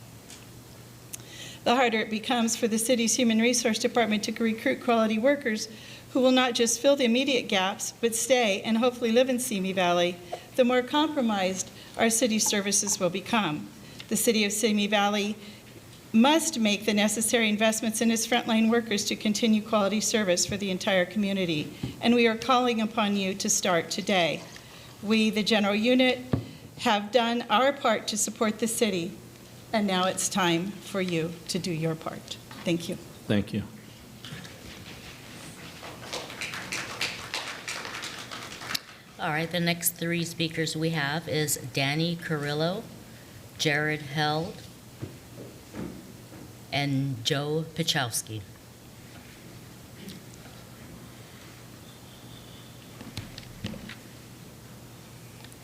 The harder it becomes for the city's Human Resource Department to recruit quality workers who will not just fill the immediate gaps, but stay and hopefully live in Simi Valley, the more compromised our city services will become. The city of Simi Valley must make the necessary investments in its frontline workers to continue quality service for the entire community, and we are calling upon you to start today. We, the general unit, have done our part to support the city, and now it's time for you to do your part. Thank you. Thank you. All right, the next 3 speakers we have is Danny Carrillo, Jared Held, and Joe Pichowski.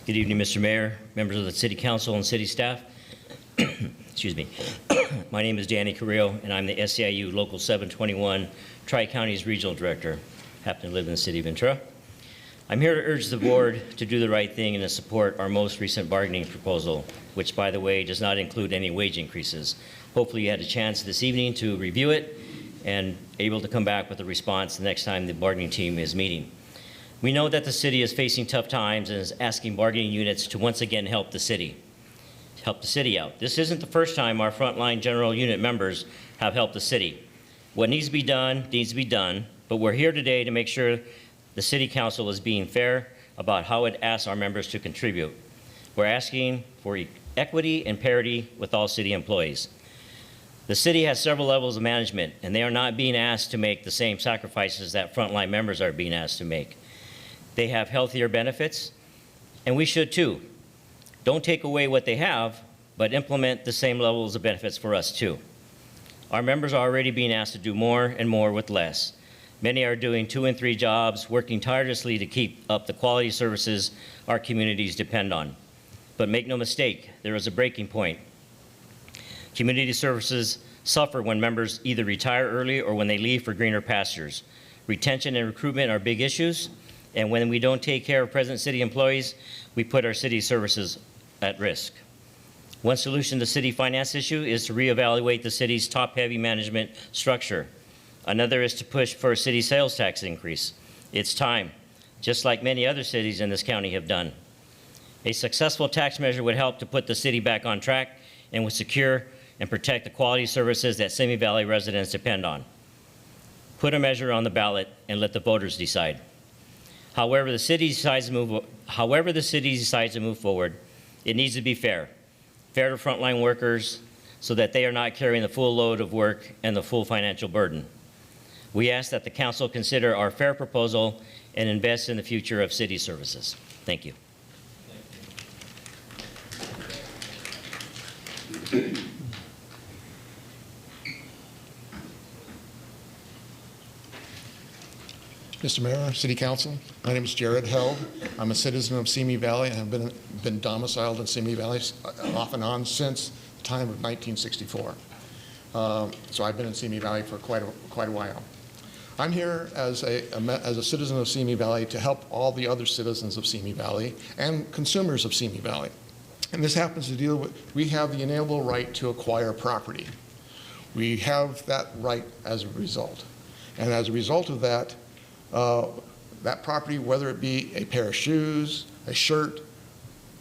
Good evening, Mr. Mayor, members of the City Council and City staff. Excuse me. My name is Danny Carrillo, and I'm the SEIU Local 721 Tri-Counties Regional Director. Happen to live in the city of Ventura. I'm here to urge the board to do the right thing and to support our most recent bargaining proposal, which, by the way, does not include any wage increases. Hopefully you had a chance this evening to review it and able to come back with a response the next time the bargaining team is meeting. We know that the city is facing tough times and is asking bargaining units to once again help the city out. This isn't the first time our frontline general unit members have helped the city. What needs to be done needs to be done, but we're here today to make sure the City Council is being fair about how it asks our members to contribute. We're asking for equity and parity with all city employees. The city has several levels of management, and they are not being asked to make the same sacrifices that frontline members are being asked to make. They have healthier benefits, and we should too. Don't take away what they have, but implement the same levels of benefits for us too. Our members are already being asked to do more and more with less. Many are doing 2 and 3 jobs, working tirelessly to keep up the quality services our communities depend on. But make no mistake, there is a breaking point. Community services suffer when members either retire early or when they leave for greener pastures. Retention and recruitment are big issues, and when we don't take care of present city employees, we put our city services at risk. One solution to the city finance issue is to reevaluate the city's top-heavy management structure. Another is to push for a city sales tax increase. It's time, just like many other cities in this county have done. A successful tax measure would help to put the city back on track and would secure and protect the quality services that Simi Valley residents depend on. Put a measure on the ballot and let the voters decide. However the city decides to move forward, it needs to be fair. Fair to frontline workers so that they are not carrying the full load of work and the full financial burden. We ask that the council consider our fair proposal and invest in the future of city services. Thank you. Mr. Mayor, City Council, my name is Jared Held. I'm a citizen of Simi Valley and have been domiciled in Simi Valley off and on since the time of 1964. So I've been in Simi Valley for quite a while. I'm here as a citizen of Simi Valley to help all the other citizens of Simi Valley and consumers of Simi Valley. And this happens to deal with, we have the inalienable right to acquire property. We have that right as a result. And as a result of that, that property, whether it be a pair of shoes, a shirt,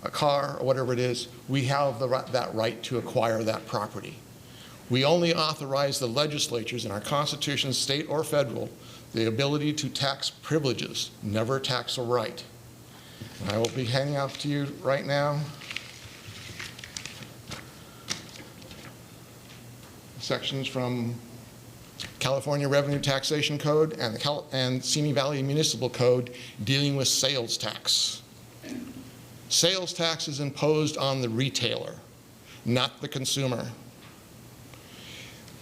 a car, or whatever it is, we have that right to acquire that property. We only authorize the legislatures in our Constitution, state or federal, the ability to tax privileges, never tax a right. And I will be handing out to you right now sections from California Revenue Taxation Code and Simi Valley Municipal Code dealing with sales tax. Sales tax is imposed on the retailer, not the consumer.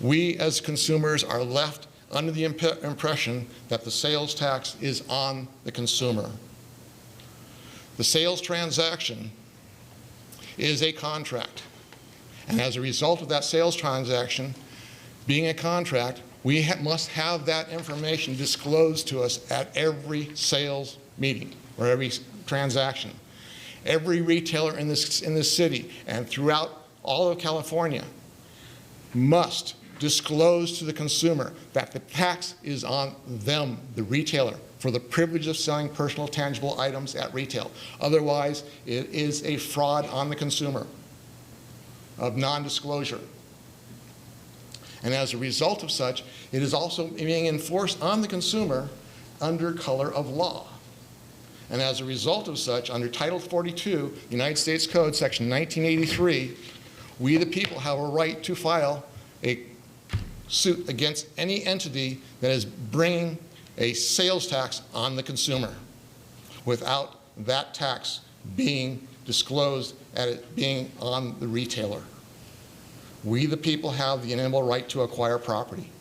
We as consumers are left under the impression that the sales tax is on the consumer. The sales transaction is a contract. And as a result of that sales transaction being a contract, we must have that information disclosed to us at every sales meeting or every transaction. Every retailer in this city and throughout all of California must disclose to the consumer that the tax is on them, the retailer, for the privilege of selling personal tangible items at retail. Otherwise, it is a fraud on the consumer of non-disclosure. And as a result of such, it is also being enforced on the consumer under color of law. And as a result of such, under Title 42, United States Code, Section 1983, we the people have a right to file a suit against any entity that is bringing a sales tax on the consumer without that tax being disclosed at it being on the retailer. We the people have the inalienable right to acquire property.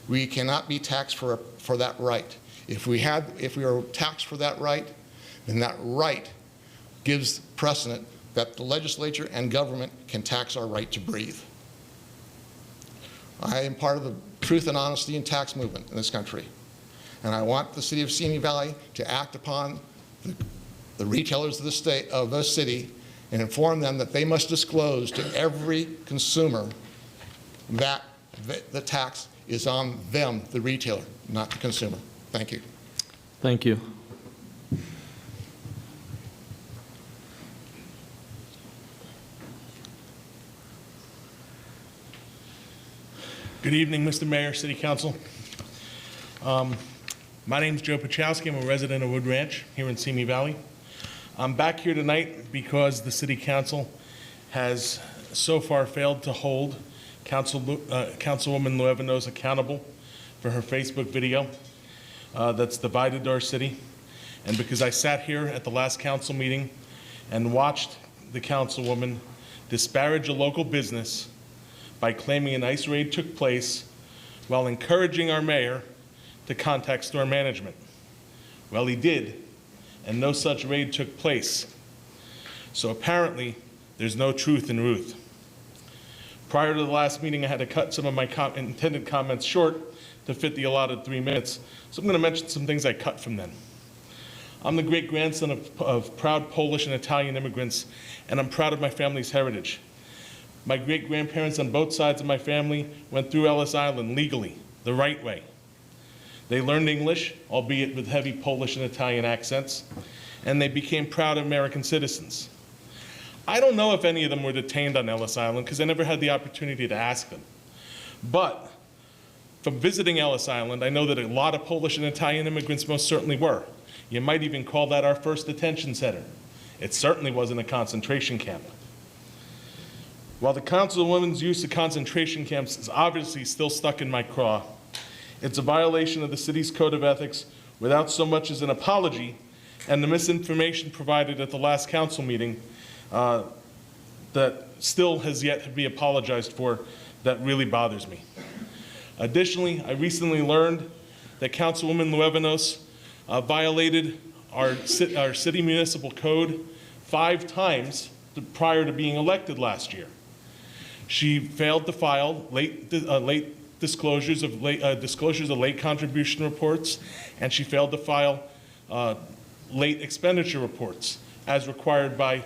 We cannot be taxed for that right. If we are taxed for that right, then that right gives precedent that the legislature and government can tax our right to breathe. I am part of the truth and honesty and tax movement in this country. And I want the city of Simi Valley to act upon the retailers of this city and inform them that they must disclose to every consumer that the tax is on them, the retailer, not the consumer. Thank you. Thank you. Good evening, Mr. Mayor, City Council. My name is Joe Pachowski. I'm a resident of Wood Ranch here in Simi Valley. I'm back here tonight because the City Council has so far failed to hold Councilwoman Luevano's accountable for her Facebook video that's divided our city. And because I sat here at the last council meeting and watched the councilwoman disparage a local business by claiming an ICE raid took place while encouraging our mayor to contact store management. Well, he did, and no such raid took place. So apparently, there's no truth in Ruth. Prior to the last meeting, I had to cut some of my intended comments short to fit the allotted 3 minutes, so I'm going to mention some things I cut from then. I'm the great-grandson of proud Polish and Italian immigrants, and I'm proud of my family's heritage. My great-grandparents on both sides of my family went through Ellis Island legally, the right way. They learned English, albeit with heavy Polish and Italian accents, and they became proud American citizens. I don't know if any of them were detained on Ellis Island because I never had the opportunity to ask them. But from visiting Ellis Island, I know that a lot of Polish and Italian immigrants most certainly were. You might even call that our first detention center. It certainly wasn't a concentration camp. While the Councilwoman's use of concentration camps is obviously still stuck in my craw, it's a violation of the city's code of ethics without so much as an apology, and the misinformation provided at the last council meeting that still has yet to be apologized for, that really bothers me. Additionally, I recently learned that Councilwoman Luevanos violated our city municipal code 5 times prior to being elected last year. She failed to file late disclosures of late contribution reports, and she failed to file late expenditure reports as required by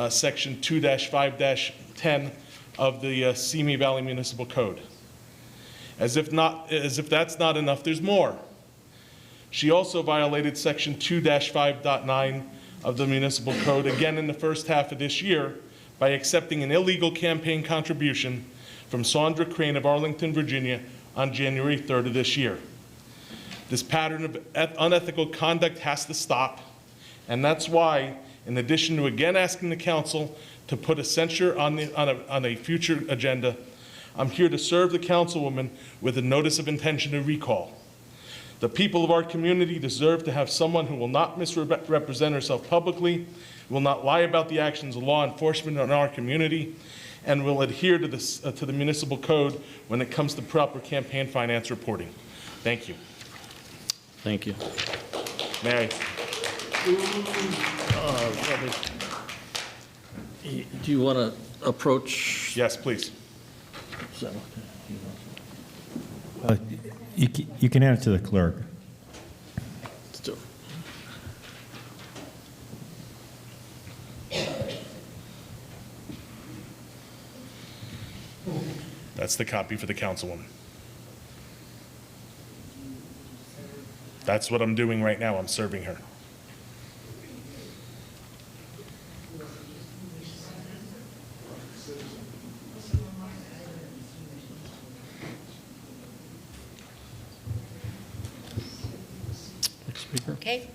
Section 2-5-10 of the Simi Valley Municipal Code. As if that's not enough, there's more. She also violated Section 2-5.9 of the Municipal Code, again in the first half of this year, by accepting an illegal campaign contribution from Sandra Crane of Arlington, Virginia, on January 3rd of this year. This pattern of unethical conduct has to stop, and that's why, in addition to again asking the council to put a censure on a future agenda, I'm here to serve the councilwoman with a notice of intention to recall. The people of our community deserve to have someone who will not misrepresent herself publicly, will not lie about the actions of law enforcement in our community, and will adhere to the municipal code when it comes to proper campaign finance reporting. Thank you. Thank you. Mary. Do you want to approach? Yes, please. You can hand it to the clerk. That's the copy for the councilwoman. That's what I'm doing right now. I'm serving her. Next speaker. Okay.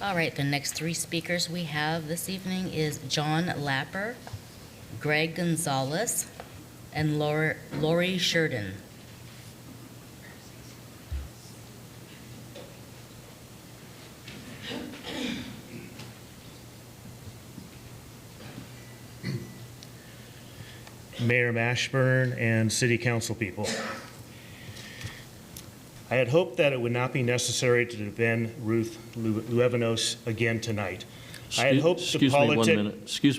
All right, the next 3 speakers we have this evening is John Lapper, Greg Gonzalez, and Lori Sheridan. Mayor Mashburn and City Council people. I had hoped that it would not be necessary to defend Ruth Luevanos again tonight. I had hoped Excuse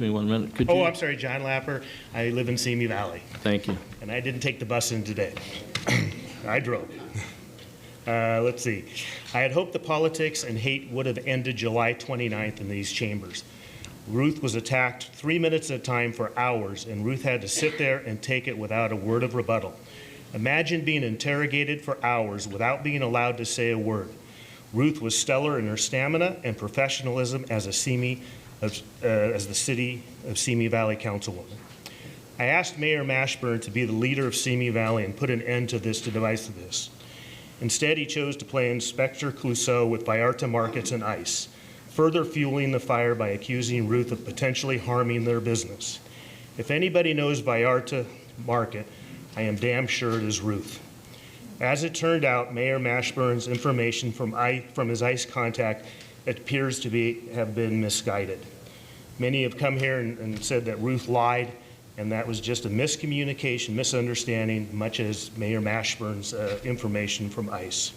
me 1 minute. Could you? I'm sorry, John Lapper. I live in Simi Valley. Thank you. And I didn't take the bus in today. I drove. Let's see. I had hoped the politics and hate would have ended July 29th in these chambers. Ruth was attacked 3 minutes at a time for hours, and Ruth had to sit there and take it without a word of rebuttal. Imagine being interrogated for hours without being allowed to say a word. Ruth was stellar in her stamina and professionalism as the City of Simi Valley Councilwoman. I asked Mayor Mashburn to be the leader of Simi Valley and put an end to this divisiveness. Instead, he chose to play Inspector Clouseau with Vallarta Markets and ICE, further fueling the fire by accusing Ruth of potentially harming their business. If anybody knows Vallarta Market, I am damn sure it is Ruth. As it turned out, Mayor Mashburn's information from his ICE contact appears to have been misguided. Many have come here and said that Ruth lied, and that was just a miscommunication, misunderstanding, much as Mayor Mashburn's information from ICE.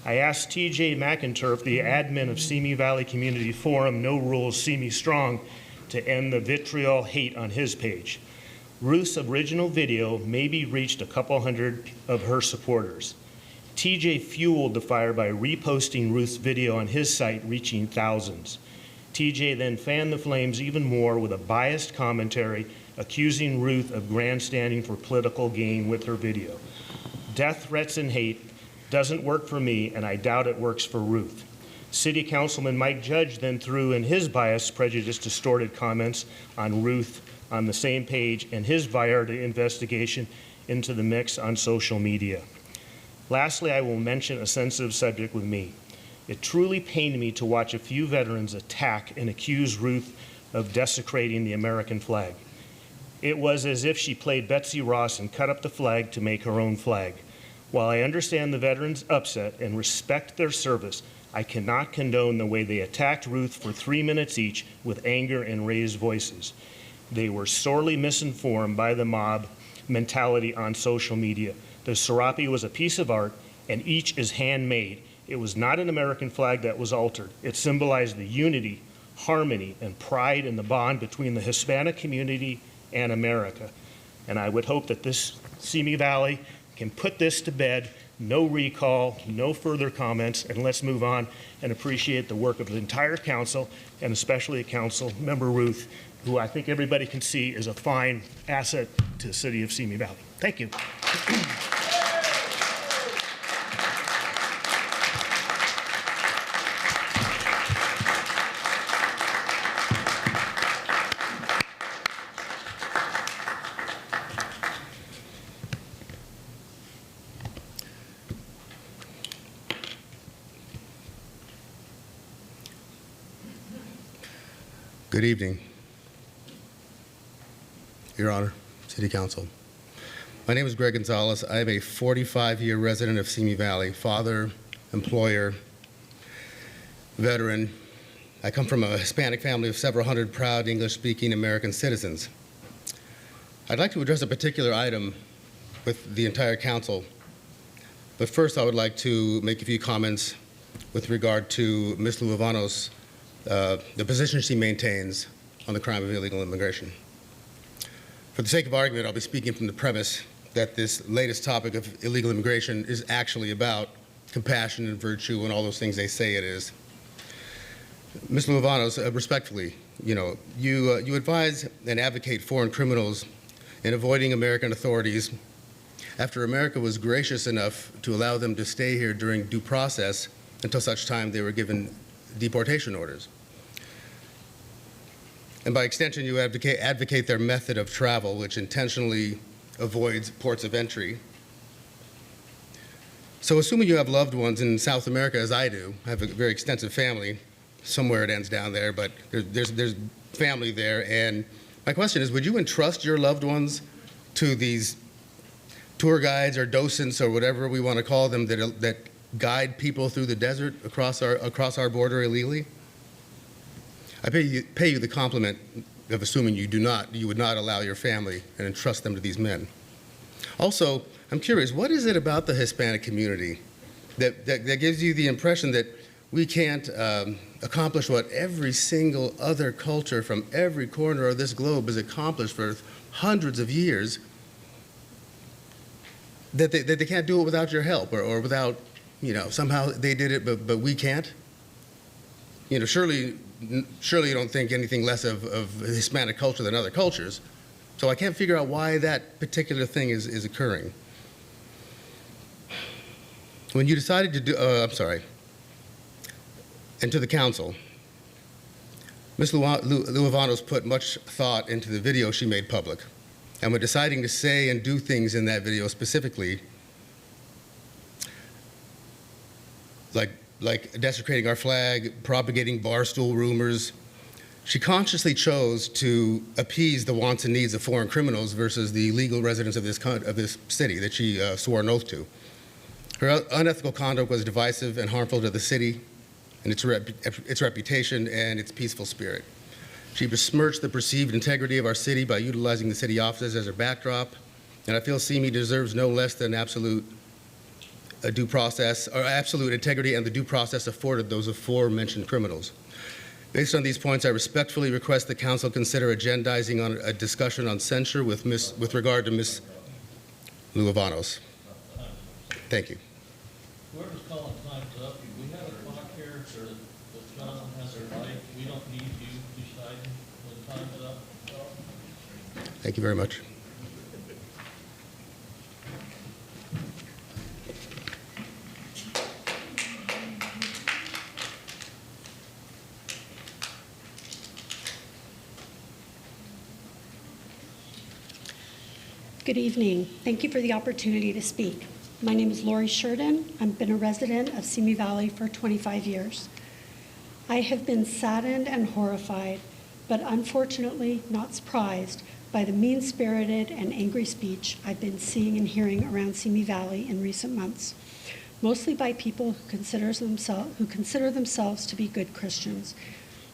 I asked TJ McInturf, the admin of Simi Valley Community Forum, No Rules, See Me Strong, to end the vitriol hate on his page. Ruth's original video maybe reached a couple hundred of her supporters. TJ fueled the fire by reposting Ruth's video on his site, reaching thousands. TJ then fanned the flames even more with a biased commentary accusing Ruth of grandstanding for political gain with her video. Death threats and hate doesn't work for me, and I doubt it works for Ruth. City Councilman Mike Judge then threw in his biased, prejudiced, distorted comments on Ruth on the same page and his Vallarta investigation into the mix on social media. Lastly, I will mention a sensitive subject with me. It truly pained me to watch a few veterans attack and accuse Ruth of desecrating the American flag. It was as if she played Betsy Ross and cut up the flag to make her own flag. While I understand the veterans' upset and respect their service, I cannot condone the way they attacked Ruth for 3 minutes each with anger and raised voices. They were sorely misinformed by the mob mentality on social media. The serape was a piece of art, and each is handmade. It was not an American flag that was altered. It symbolized the unity, harmony, and pride in the bond between the Hispanic community and America. And I would hope that this Simi Valley can put this to bed. No recall, no further comments, and let's move on and appreciate the work of the entire council, and especially Council Member Ruth, who I think everybody can see is a fine asset to the city of Simi Valley. Thank you. Good evening, Your Honor, City Council. My name is Greg Gonzalez. I am a 45-year resident of Simi Valley, father, employer, veteran. I come from a Hispanic family of several hundred proud English-speaking American citizens. I'd like to address a particular item with the entire council, but first I would like to make a few comments with regard to Ms. Luavanos, the position she maintains on the crime of illegal immigration. For the sake of argument, I'll be speaking from the premise that this latest topic of illegal immigration is actually about compassion and virtue and all those things they say it is. Ms. Luavanos, respectfully, you advise and advocate foreign criminals in avoiding American authorities after America was gracious enough to allow them to stay here during due process until such time they were given deportation orders. And by extension, you advocate their method of travel, which intentionally avoids ports of entry. So assuming you have loved ones in South America, as I do, I have a very extensive family, somewhere it ends down there, but there's family there, and my question is, would you entrust your loved ones to these tour guides or docents or whatever we want to call them that guide people through the desert across our border illegally? I pay you the compliment of assuming you would not allow your family and entrust them to these men. Also, I'm curious, what is it about the Hispanic community that gives you the impression that we can't accomplish what every single other culture from every corner of this globe has accomplished for hundreds of years, that they can't do it without your help or without, somehow they did it, but we can't? Surely you don't think anything less of Hispanic culture than other cultures. So I can't figure out why that particular thing is occurring. When you decided to do, and to the council, Ms. Luavanos put much thought into the video she made public. And when deciding to say and do things in that video specifically, like desecrating our flag, propagating barstool rumors, she consciously chose to appease the wants and needs of foreign criminals versus the legal residents of this city that she swore an oath to. Her unethical conduct was divisive and harmful to the city and its reputation and its peaceful spirit. She besmirched the perceived integrity of our city by utilizing the city offices as her backdrop, and I feel CME deserves no less than absolute due process, or absolute integrity and the due process afforded those aforementioned criminals. Based on these points, I respectfully request the council consider agendizing on a discussion on censure with regard to Ms. Luavanos. Thank you. Whoever's calling time's up, we have a clock here, or that John has a right. We don't need you deciding when time's up. Thank you very much. Good evening. Thank you for the opportunity to speak. My name is Lori Sheridan. I've been a resident of Simi Valley for 25 years. I have been saddened and horrified, but unfortunately not surprised by the mean-spirited and angry speech I've been seeing and hearing around Simi Valley in recent months, mostly by people who consider themselves to be good Christians.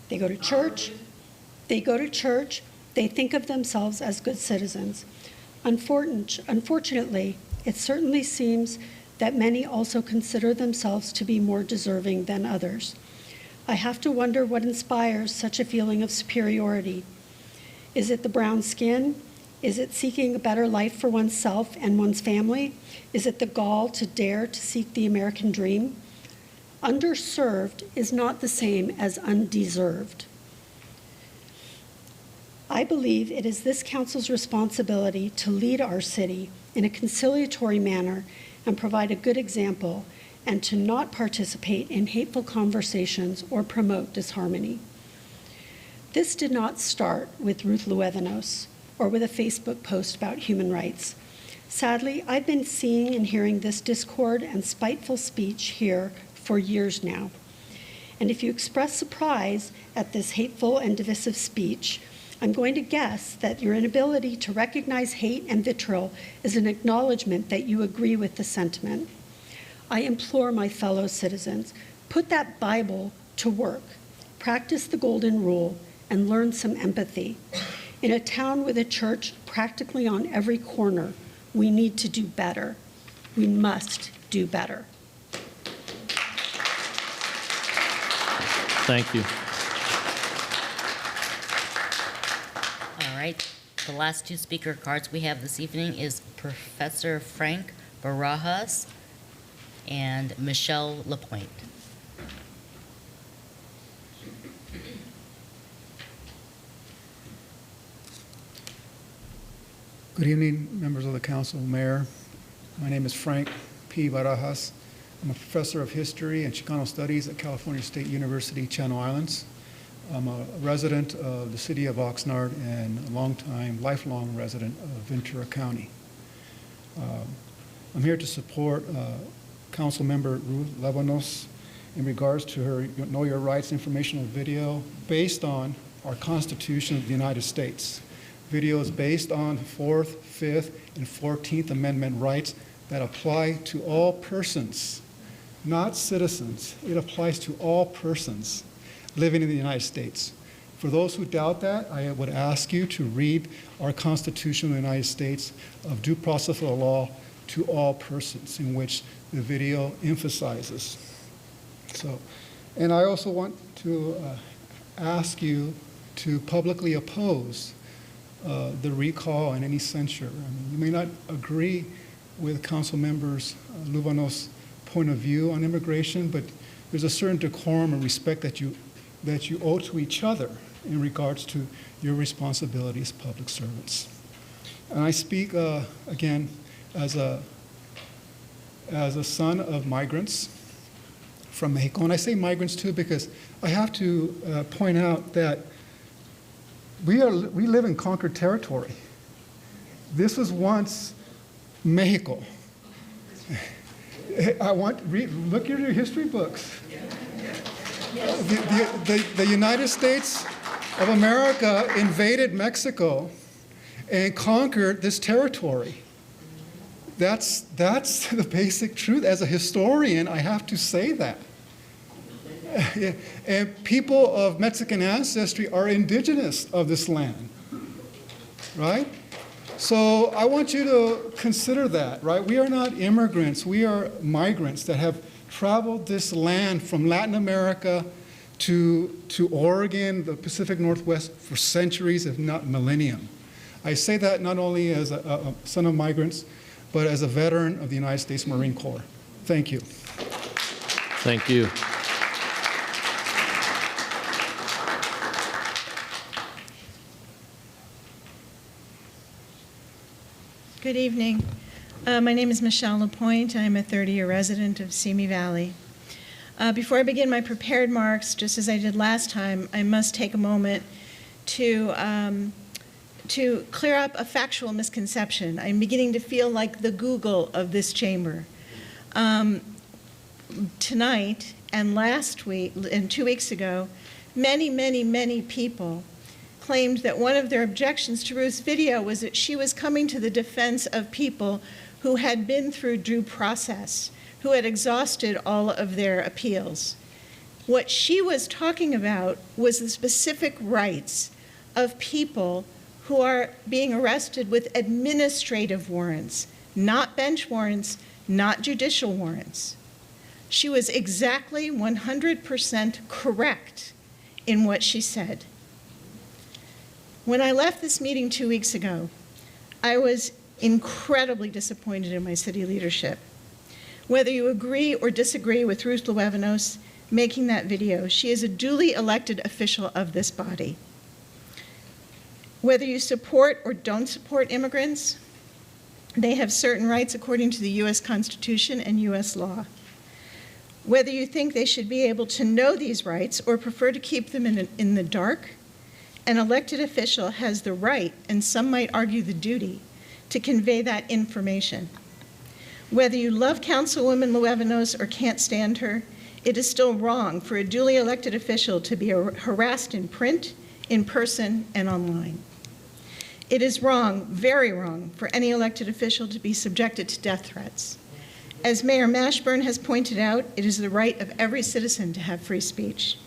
They go to church, they think of themselves as good citizens. Unfortunately, it certainly seems that many also consider themselves to be more deserving than others. I have to wonder what inspires such a feeling of superiority. Is it the brown skin? Is it seeking a better life for oneself and one's family? Is it the gall to dare to seek the American dream? Underserved is not the same as undeserved. I believe it is this council's responsibility to lead our city in a conciliatory manner and provide a good example, and to not participate in hateful conversations or promote disharmony. This did not start with Ruth Luevanos or with a Facebook post about human rights. Sadly, I've been seeing and hearing this discord and spiteful speech here for years now. And if you express surprise at this hateful and divisive speech, I'm going to guess that your inability to recognize hate and vitriol is an acknowledgement that you agree with the sentiment. I implore my fellow citizens, put that Bible to work, practice the golden rule, and learn some empathy. In a town with a church practically on every corner, we need to do better. We must do better. Thank you. All right, the last two speaker cards we have this evening is Professor Frank Barajas and Michelle Lapointe. Good evening, members of the council, mayor. My name is Frank P. Barajas. I'm a professor of history and Chicano studies at California State University, Channel Islands. I'm a resident of the city of Oxnard and a lifelong resident of Ventura County. I'm here to support Council Member Ruth Luevanos in regards to her Know Your Rights informational video based on our Constitution of the United States. Video is based on 4th, 5th, and 14th Amendment rights that apply to all persons, not citizens. It applies to all persons living in the United States. For those who doubt that, I would ask you to read our Constitution of the United States of due process of the law to all persons, in which the video emphasizes. So, and I also want to ask you to publicly oppose the recall and any censure. I mean, you may not agree with Council Members Luevanos' point of view on immigration, but there's a certain decorum and respect that you owe to each other in regards to your responsibility as public servants. And I speak again as a son of migrants from Mexico. And I say migrants too because I have to point out that we live in conquered territory. This was once Mexico. Look at your history books. The United States of America invaded Mexico and conquered this territory. That's the basic truth. As a historian, I have to say that. And people of Mexican ancestry are indigenous of this land, right? So I want you to consider that, right? We are not immigrants. We are migrants that have traveled this land from Latin America to Oregon, the Pacific Northwest, for centuries, if not millennium. I say that not only as a son of migrants, but as a veteran of the United States Marine Corps. Thank you. Thank you. Good evening. My name is Michelle LaPointe. I'm a 30-year resident of Simi Valley. Before I begin my prepared remarks, just as I did last time, I must take a moment to clear up a factual misconception. I'm beginning to feel like the Google of this chamber. Tonight and last week and 2 weeks ago, many people claimed that one of their objections to Ruth's video was that she was coming to the defense of people who had been through due process, who had exhausted all of their appeals. What she was talking about was the specific rights of people who are being arrested with administrative warrants, not bench warrants, not judicial warrants. She was exactly 100% correct in what she said. When I left this meeting 2 weeks ago, I was incredibly disappointed in my city leadership. Whether you agree or disagree with Ruth Luevanos making that video, she is a duly elected official of this body. Whether you support or don't support immigrants, they have certain rights according to the U.S. Constitution and U.S. law. Whether you think they should be able to know these rights or prefer to keep them in the dark, an elected official has the right, and some might argue the duty, to convey that information. Whether you love Councilwoman Luevanos or can't stand her, it is still wrong for a duly elected official to be harassed in print, in person, and online. It is wrong, very wrong, for any elected official to be subjected to death threats. As Mayor Mashburn has pointed out, it is the right of every citizen to have free speech.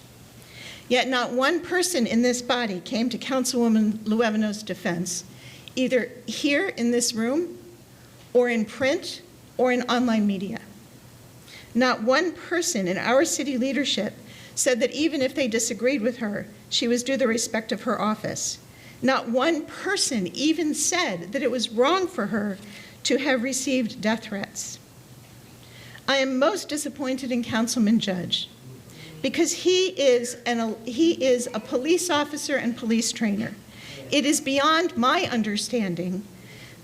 Yet not one person in this body came to Councilwoman Luevanos' defense, either here in this room, or in print, or in online media. Not one person in our city leadership said that even if they disagreed with her, she was due the respect of her office. Not one person even said that it was wrong for her to have received death threats. I am most disappointed in Councilman Judge because he is a police officer and police trainer. It is beyond my understanding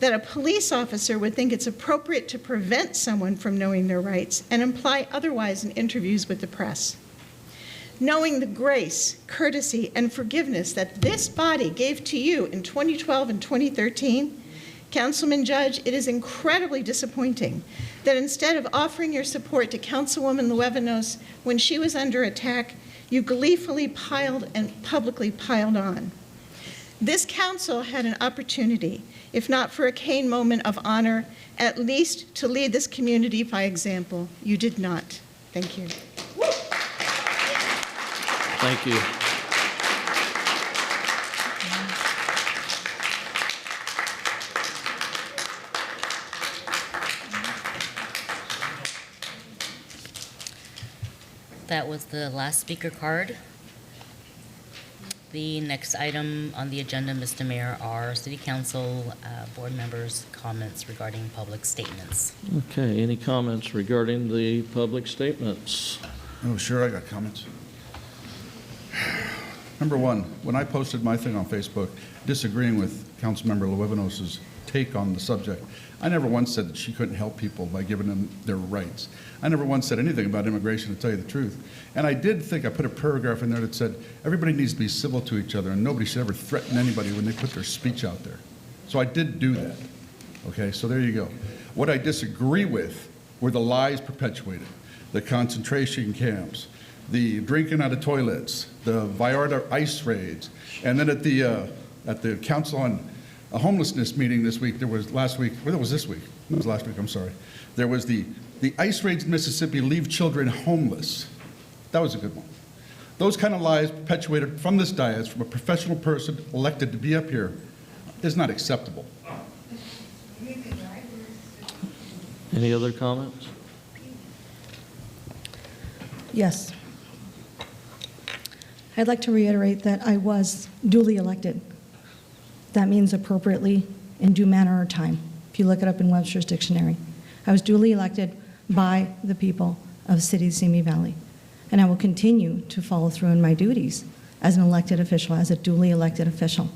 that a police officer would think it's appropriate to prevent someone from knowing their rights and imply otherwise in interviews with the press. Knowing the grace, courtesy, and forgiveness that this body gave to you in 2012 and 2013, Councilman Judge, it is incredibly disappointing that instead of offering your support to Councilwoman Luevanos when she was under attack, you gleefully piled and publicly piled on. This council had an opportunity, if not for a Kane moment of honor, at least to lead this community by example. You did not. Thank you. Thank you. That was the last speaker card. The next item on the agenda, Mr. Mayor, are City Council board members' comments regarding public statements. Okay, any comments regarding the public statements? Oh, sure, I got comments. Number one, when I posted my thing on Facebook disagreeing with Councilmember Luevanos' take on the subject, I never once said that she couldn't help people by giving them their rights. I never once said anything about immigration, to tell you the truth. And I did think I put a paragraph in there that said everybody needs to be civil to each other and nobody should ever threaten anybody when they put their speech out there. So I did do that. Okay, so there you go. What I disagree with were the lies perpetuated, the concentration camps, the drinking out of toilets, the Vallarta ice raids, and then at the Council on a homelessness meeting this week. There was last week, well, it was this week. It was last week, I'm sorry. There was the ice raids in Mississippi leave children homeless. That was a good one. Those kind of lies perpetuated from this dais from a professional person elected to be up here is not acceptable. Any other comments? Yes. I'd like to reiterate that I was duly elected. That means appropriately, in due manner or time, if you look it up in Webster's dictionary. I was duly elected by the people of the city of Simi Valley, and I will continue to follow through in my duties as an elected official, as a duly elected official.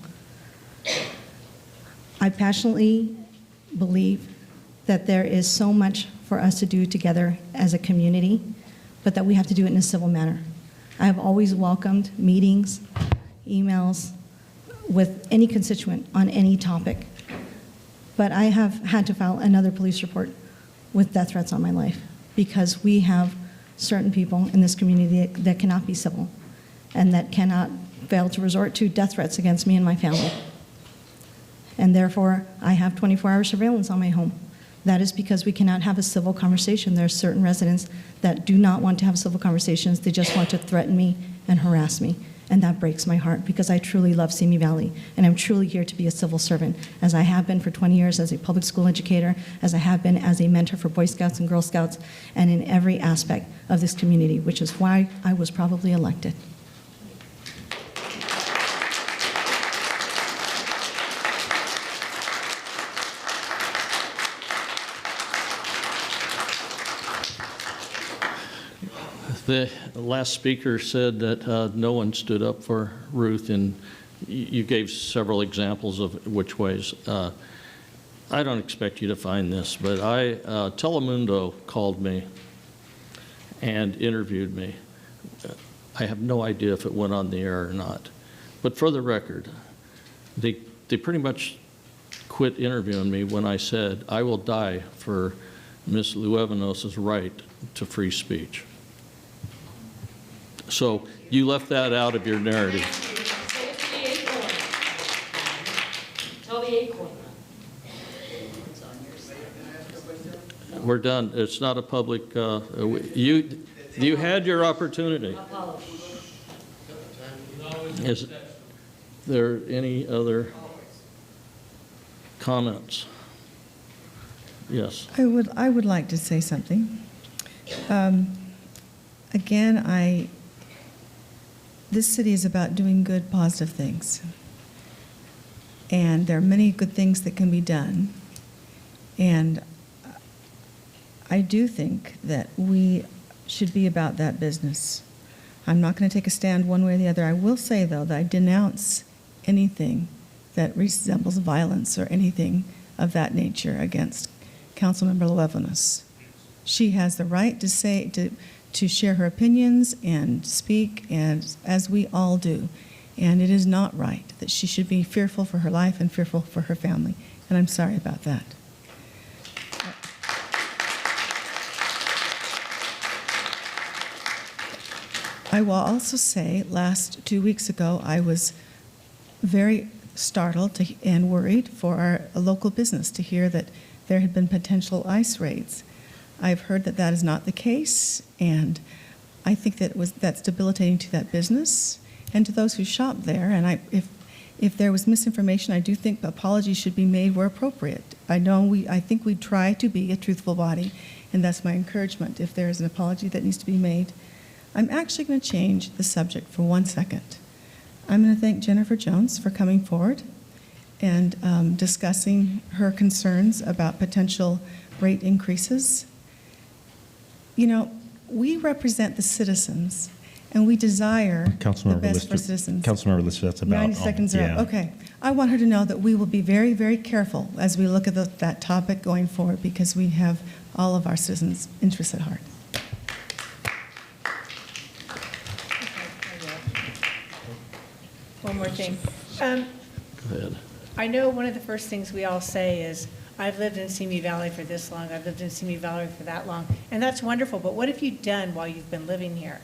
I passionately believe that there is so much for us to do together as a community, but that we have to do it in a civil manner. I have always welcomed meetings, emails with any constituent on any topic, but I have had to file another police report with death threats on my life because we have certain people in this community that cannot be civil and that cannot fail to resort to death threats against me and my family. And therefore, I have 24-hour surveillance on my home. That is because we cannot have a civil conversation. There are certain residents that do not want to have civil conversations. They just want to threaten me and harass me. And that breaks my heart because I truly love Simi Valley. And I'm truly here to be a civil servant, as I have been for 20 years as a public school educator, as I have been as a mentor for Boy Scouts and Girl Scouts, and in every aspect of this community, which is why I was probably elected. The last speaker said that no one stood up for Ruth, and you gave several examples of which ways. I don't expect you to find this, but Telemundo called me and interviewed me. I have no idea if it went on the air or not. But for the record, they pretty much quit interviewing me when I said, I will die for Ms. Luevanos' right to free speech. So you left that out of your narrative. Tell the acorn. We're done. It's not a public, you had your opportunity. Is there any other comments? Yes. I would like to say something. Again, this city is about doing good, positive things. And there are many good things that can be done. And I do think that we should be about that business. I'm not going to take a stand one way or the other. I will say, though, that I denounce anything that resembles violence or anything of that nature against Councilmember Luevanos. She has the right to say, to share her opinions and speak, and as we all do. And it is not right that she should be fearful for her life and fearful for her family. And I'm sorry about that. I will also say, 2 weeks ago, I was very startled and worried for our local business to hear that there had been potential ICE raids. I've heard that that is not the case, and I think that that's debilitating to that business and to those who shop there. And if there was misinformation, I do think apologies should be made where appropriate. I think we try to be a truthful body, and that's my encouragement. If there is an apology that needs to be made, I'm actually going to change the subject for 1 second. I'm going to thank Jennifer Jones for coming forward and discussing her concerns about potential rate increases. You know, we represent the citizens, and we desire the best for citizens. Councilmember Lister, that's about 90 seconds are up. Okay. I want her to know that we will be very, very careful as we look at that topic going forward, because we have all of our citizens' interests at heart. One more thing. Go ahead. I know one of the first things we all say is, I've lived in Simi Valley for this long, I've lived in Simi Valley for that long, and that's wonderful, but what have you done while you've been living here?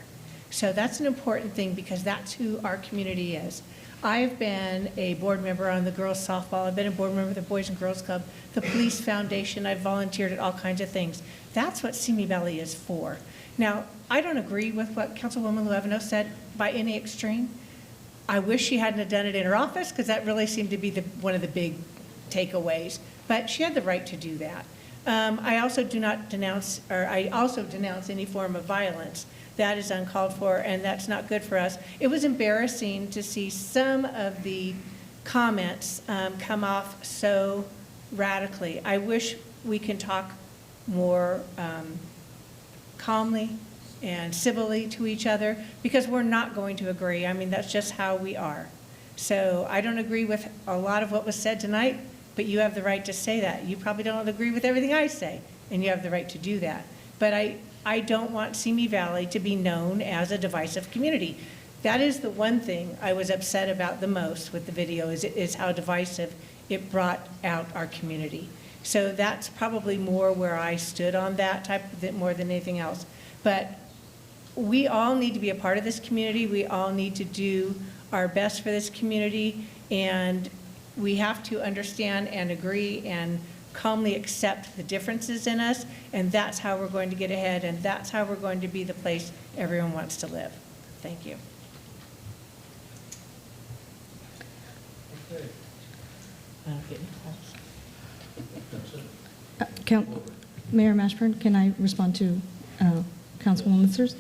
So that's an important thing, because that's who our community is. I've been a board member on the girls softball. I've been a board member of the Boys and Girls Club, the Police Foundation. I've volunteered at all kinds of things. That's what Simi Valley is for. Now, I don't agree with what Councilwoman Luevano said by any extreme. I wish she hadn't have done it in her office, because that really seemed to be one of the big takeaways. But she had the right to do that. I also denounce any form of violence. That is uncalled for, and that's not good for us. It was embarrassing to see some of the comments come off so radically. I wish we can talk more calmly and civilly to each other, because we're not going to agree. I mean, that's just how we are. So I don't agree with a lot of what was said tonight, but you have the right to say that. You probably don't agree with everything I say, and you have the right to do that. But I don't want Simi Valley to be known as a divisive community. That is the one thing I was upset about the most with the video, is how divisive it brought out our community. So that's probably more where I stood on that type of it more than anything else. But we all need to be a part of this community. We all need to do our best for this community, and we have to understand and agree and calmly accept the differences in us, and that's how we're going to get ahead, and that's how we're going to be the place everyone wants to live. Thank you. Mayor Mashburn, can I respond to Councilwoman Litzer's?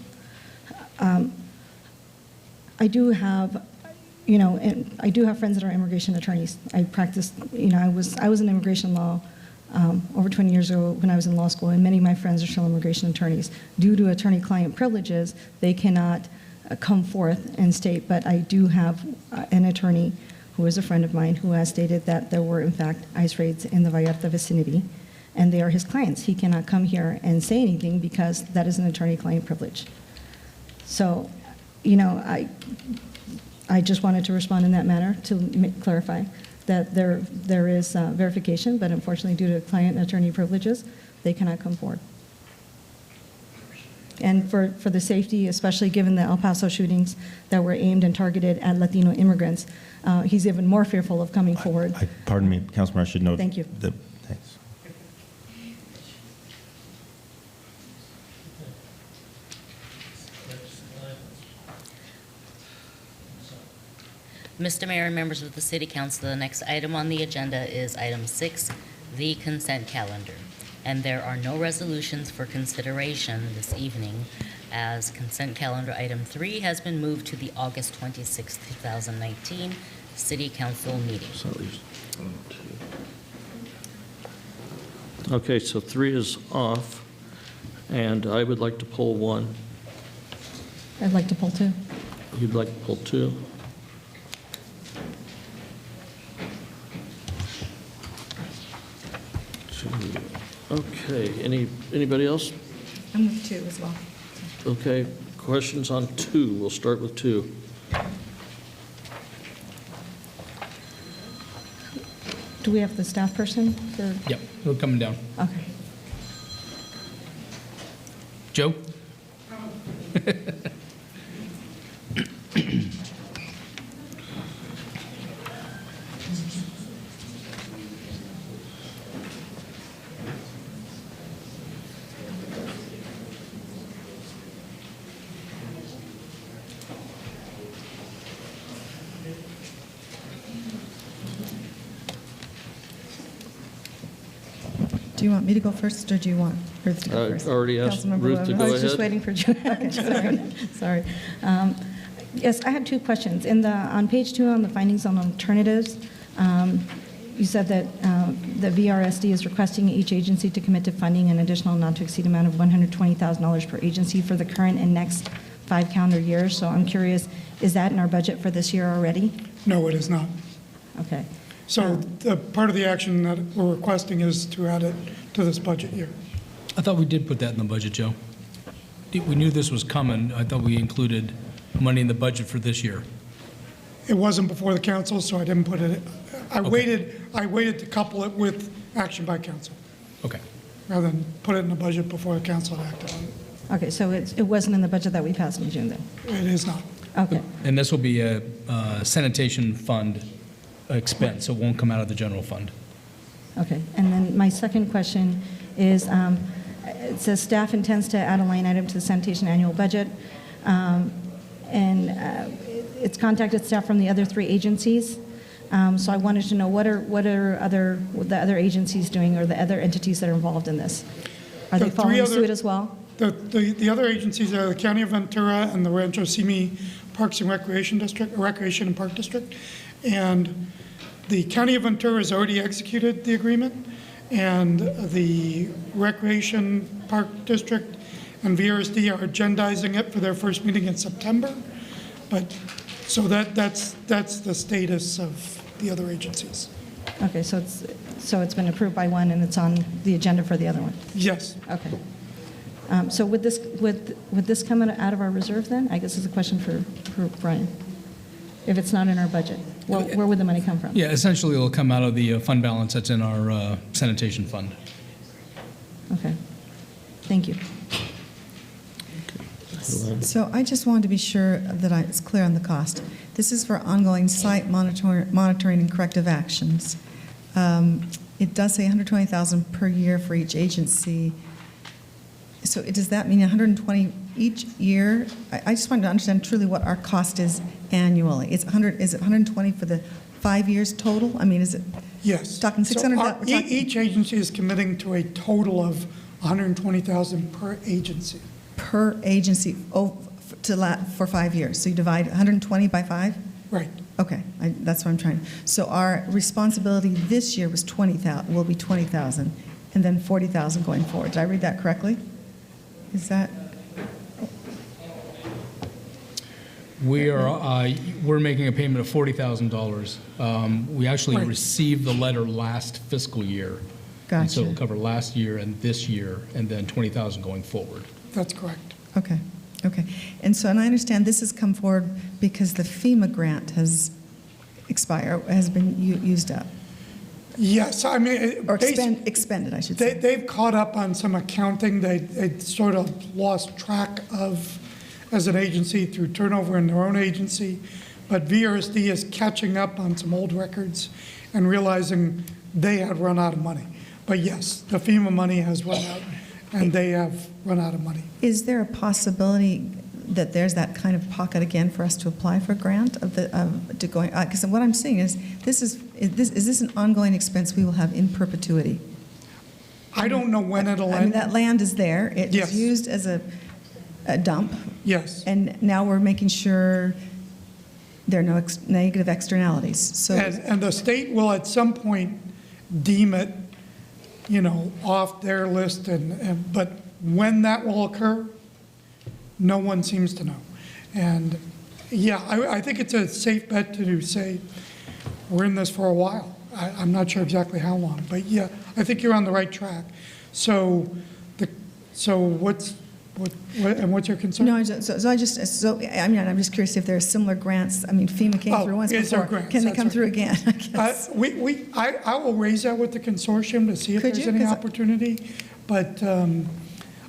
I do have, and I do have friends that are immigration attorneys. I practiced, I was in immigration law over 20 years ago when I was in law school, and many of my friends are still immigration attorneys. Due to attorney-client privileges, they cannot come forth and state, but I do have an attorney who is a friend of mine who has stated that there were, in fact, ICE raids in the Vallarta vicinity, and they are his clients. He cannot come here and say anything because that is an attorney-client privilege. So, I just wanted to respond in that manner to clarify that there is verification, but unfortunately, due to client and attorney privileges, they cannot come forward. And for the safety, especially given the El Paso shootings that were aimed and targeted at Latino immigrants, he's even more fearful of coming forward. Pardon me, Councilman, I should note. Thank you. Thanks. Mr. Mayor and members of the City Council, the next item on the agenda is item 6, the consent calendar. And there are no resolutions for consideration this evening, as consent calendar item 3 has been moved to the August 26, 2019 City Council meeting. Okay, so 3 is off, and I would like to pull 1. I'd like to pull 2. You'd like to pull 2? Okay, anybody else? I'm with 2 as well. Okay, questions on 2. We'll start with 2. Do we have the staff person for? Yep, we're coming down. Okay. Joe? Do you want me to go first, or do you want Ruth to go first? I already asked Councilmember Ruth to Luevano. go I was just ahead. waiting for you. Okay, sorry. Yes, I had 2 questions. On page 2, on the findings on alternatives, you said that the VRSD is requesting each agency to commit to funding an additional not-to-exceed amount of $120,000 per agency for the current and next 5 calendar years. So I'm curious, is that in our budget for this year already? No, it is not. Okay. So the part of the action that we're requesting is to add it to this budget year. I thought we did put that in the budget, Joe. We knew this was coming. I thought we included money in the budget for this year. It wasn't before the council, so I didn't put it, I waited to couple it with action by council, Okay. rather than put it in the budget before the council had acted on it. Okay, so it wasn't in the budget that we passed in June then? It is not. Okay. And this will be a sanitation fund expense, so it won't come out of the general fund. Okay, and then my second question is, it says staff intends to add a line item to the sanitation annual budget, and it's contacted staff from the other 3 agencies. So I wanted to know what are the other agencies doing, or the other entities that are involved in this? Are they following suit as well? The other agencies are the County of Ventura and the Rancho Simi Parks and Recreation District, Recreation and Park District. And the County of Ventura has already executed the agreement, and the Recreation Park District and VRSD are agendizing it for their first meeting in September. But, so that's the status of the other agencies. Okay, so it's been approved by one and it's on the agenda for the other one? Yes. Okay. So would this come out of our reserve then? I guess it's a question for Brian. If it's not in our budget, where would the money come from? Yeah, essentially it'll come out of the fund balance that's in our sanitation fund. Okay. Thank you. So I just wanted to be sure that it's clear on the cost. This is for ongoing site monitoring and corrective actions. It does say $120,000 per year for each agency. So does that mean $120 each year? I just wanted to understand truly what our cost is annually. Is it $120 for the 5 years total? I mean, is it? Yes. Talking 600. Each agency is committing to a total of $120,000 per agency. Per agency for 5 years. So you divide 120 by 5? Right. Okay, that's what I'm trying. So our responsibility this year was will be $20,000, and then $40,000 going forward. Did I read that correctly? Is that? We're making a payment of $40,000. We actually received the letter last fiscal year. Gotcha. And so it'll cover last year and this year, and then $20,000 going forward. That's correct. Okay, okay. And I understand this has come forward because the FEMA grant has been used up. Yes, I mean. Or expended, I should say. They've caught up on some accounting they sort of lost track of as an agency through turnover in their own agency. But VRSD is catching up on some old records and realizing they had run out of money. But yes, the FEMA money has run out, and they have run out of money. Is there a possibility that there's that kind of pocket again for us to apply for a grant to going? Because what I'm saying is is this an ongoing expense we will have in perpetuity? I don't know when it'll end. I mean, that land is there. It is used as a dump. Yes. And now we're making sure there are no negative externalities. So and the state will at some point deem it, off their list, but when that will occur, no one seems to know. And yeah, I think it's a safe bet to say we're in this for a while. I'm not sure exactly how long, but yeah, I think you're on the right track. So what's your concern? No, I'm just curious if there are similar grants. I mean, FEMA came through once before. Grants? Can they come through again? I guess. I will raise that with the consortium to see if there's any opportunity. But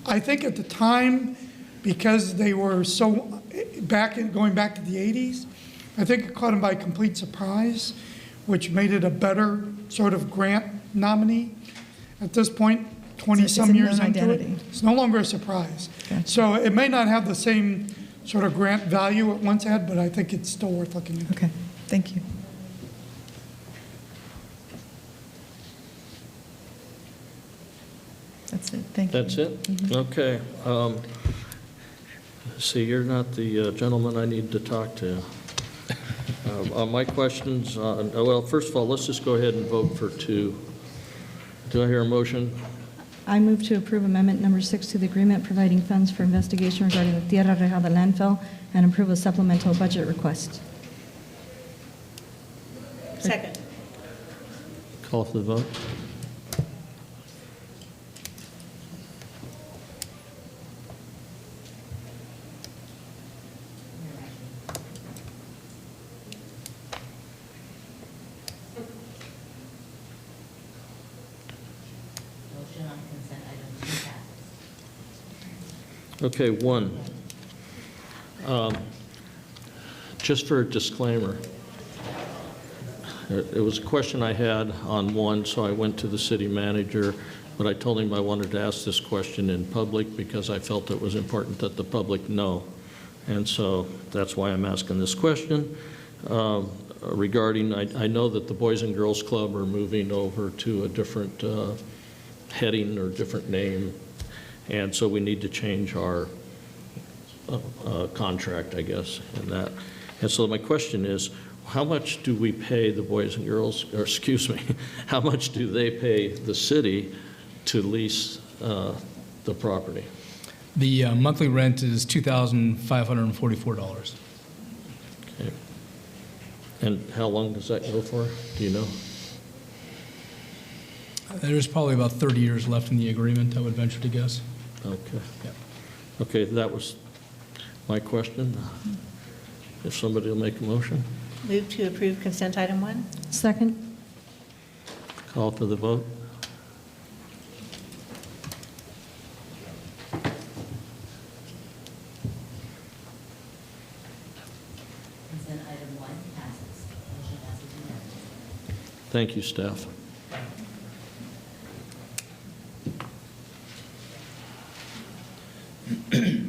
I think at the time, because they were so going back to the 80s, I think it caught them by complete surprise, which made it a better sort of grant nominee. At this point, 20-some years into it, it's no longer a surprise. Gotcha. So it may not have the same sort of grant value it once had, but I think it's still worth looking into. Okay, thank you. That's it, thank you. That's it? Okay. See, you're not the gentleman I need to talk to. My questions, well, first of all, let's just go ahead and vote for 2. Do I hear a motion? I move to approve amendment number 6 to the agreement providing funds for investigation regarding the Tierra Rejada landfill and approve a supplemental budget request. Second. Call for the vote. Okay, 1. just for a disclaimer, it was a question I had on one, so I went to the city manager, but I told him I wanted to ask this question in public because I felt it was important that the public know. And so that's why I'm asking this question. Regarding, I know that the Boys and Girls Club are moving over to a different heading or different name, and so we need to change our contract, I guess, and that. And so my question is, how much do we pay the Boys and Girls, or excuse me, how much do they pay the city to lease the property? The monthly rent is $2,544. Okay. And how long does that go for? Do you know? There's probably about 30 years left in the agreement, I would venture to guess. Okay. Yeah. Okay, that was my question. If somebody will make a motion, Move to approve consent item 1. Second. call for the vote. Consent item 1 passes. Motion passes unanimously. Thank you, staff. Okay.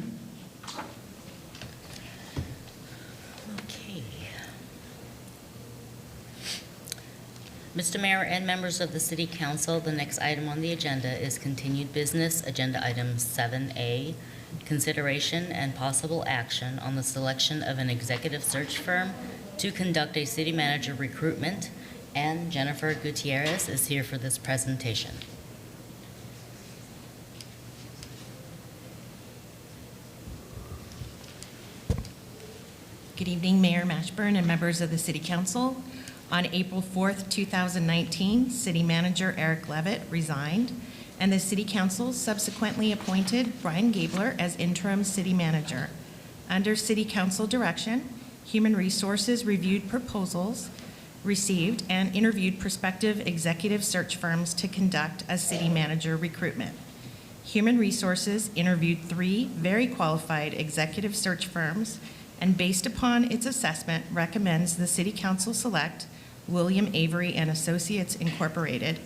Mr. Mayor and members of the City Council, the next item on the agenda is continued business, agenda item 7A, consideration and possible action on the selection of an executive search firm to conduct a city manager recruitment, and Jennifer Gutierrez is here for this presentation. Good evening, Mayor Mashburn and members of the City Council. On April 4th, 2019, City Manager Eric Levitt resigned, and the City Council subsequently appointed Brian Gabler as interim city manager. Under City Council direction, Human Resources reviewed proposals received and interviewed prospective executive search firms to conduct a city manager recruitment. Human Resources interviewed 3 very qualified executive search firms, and based upon its assessment, recommends the City Council select William Avery and Associates Incorporated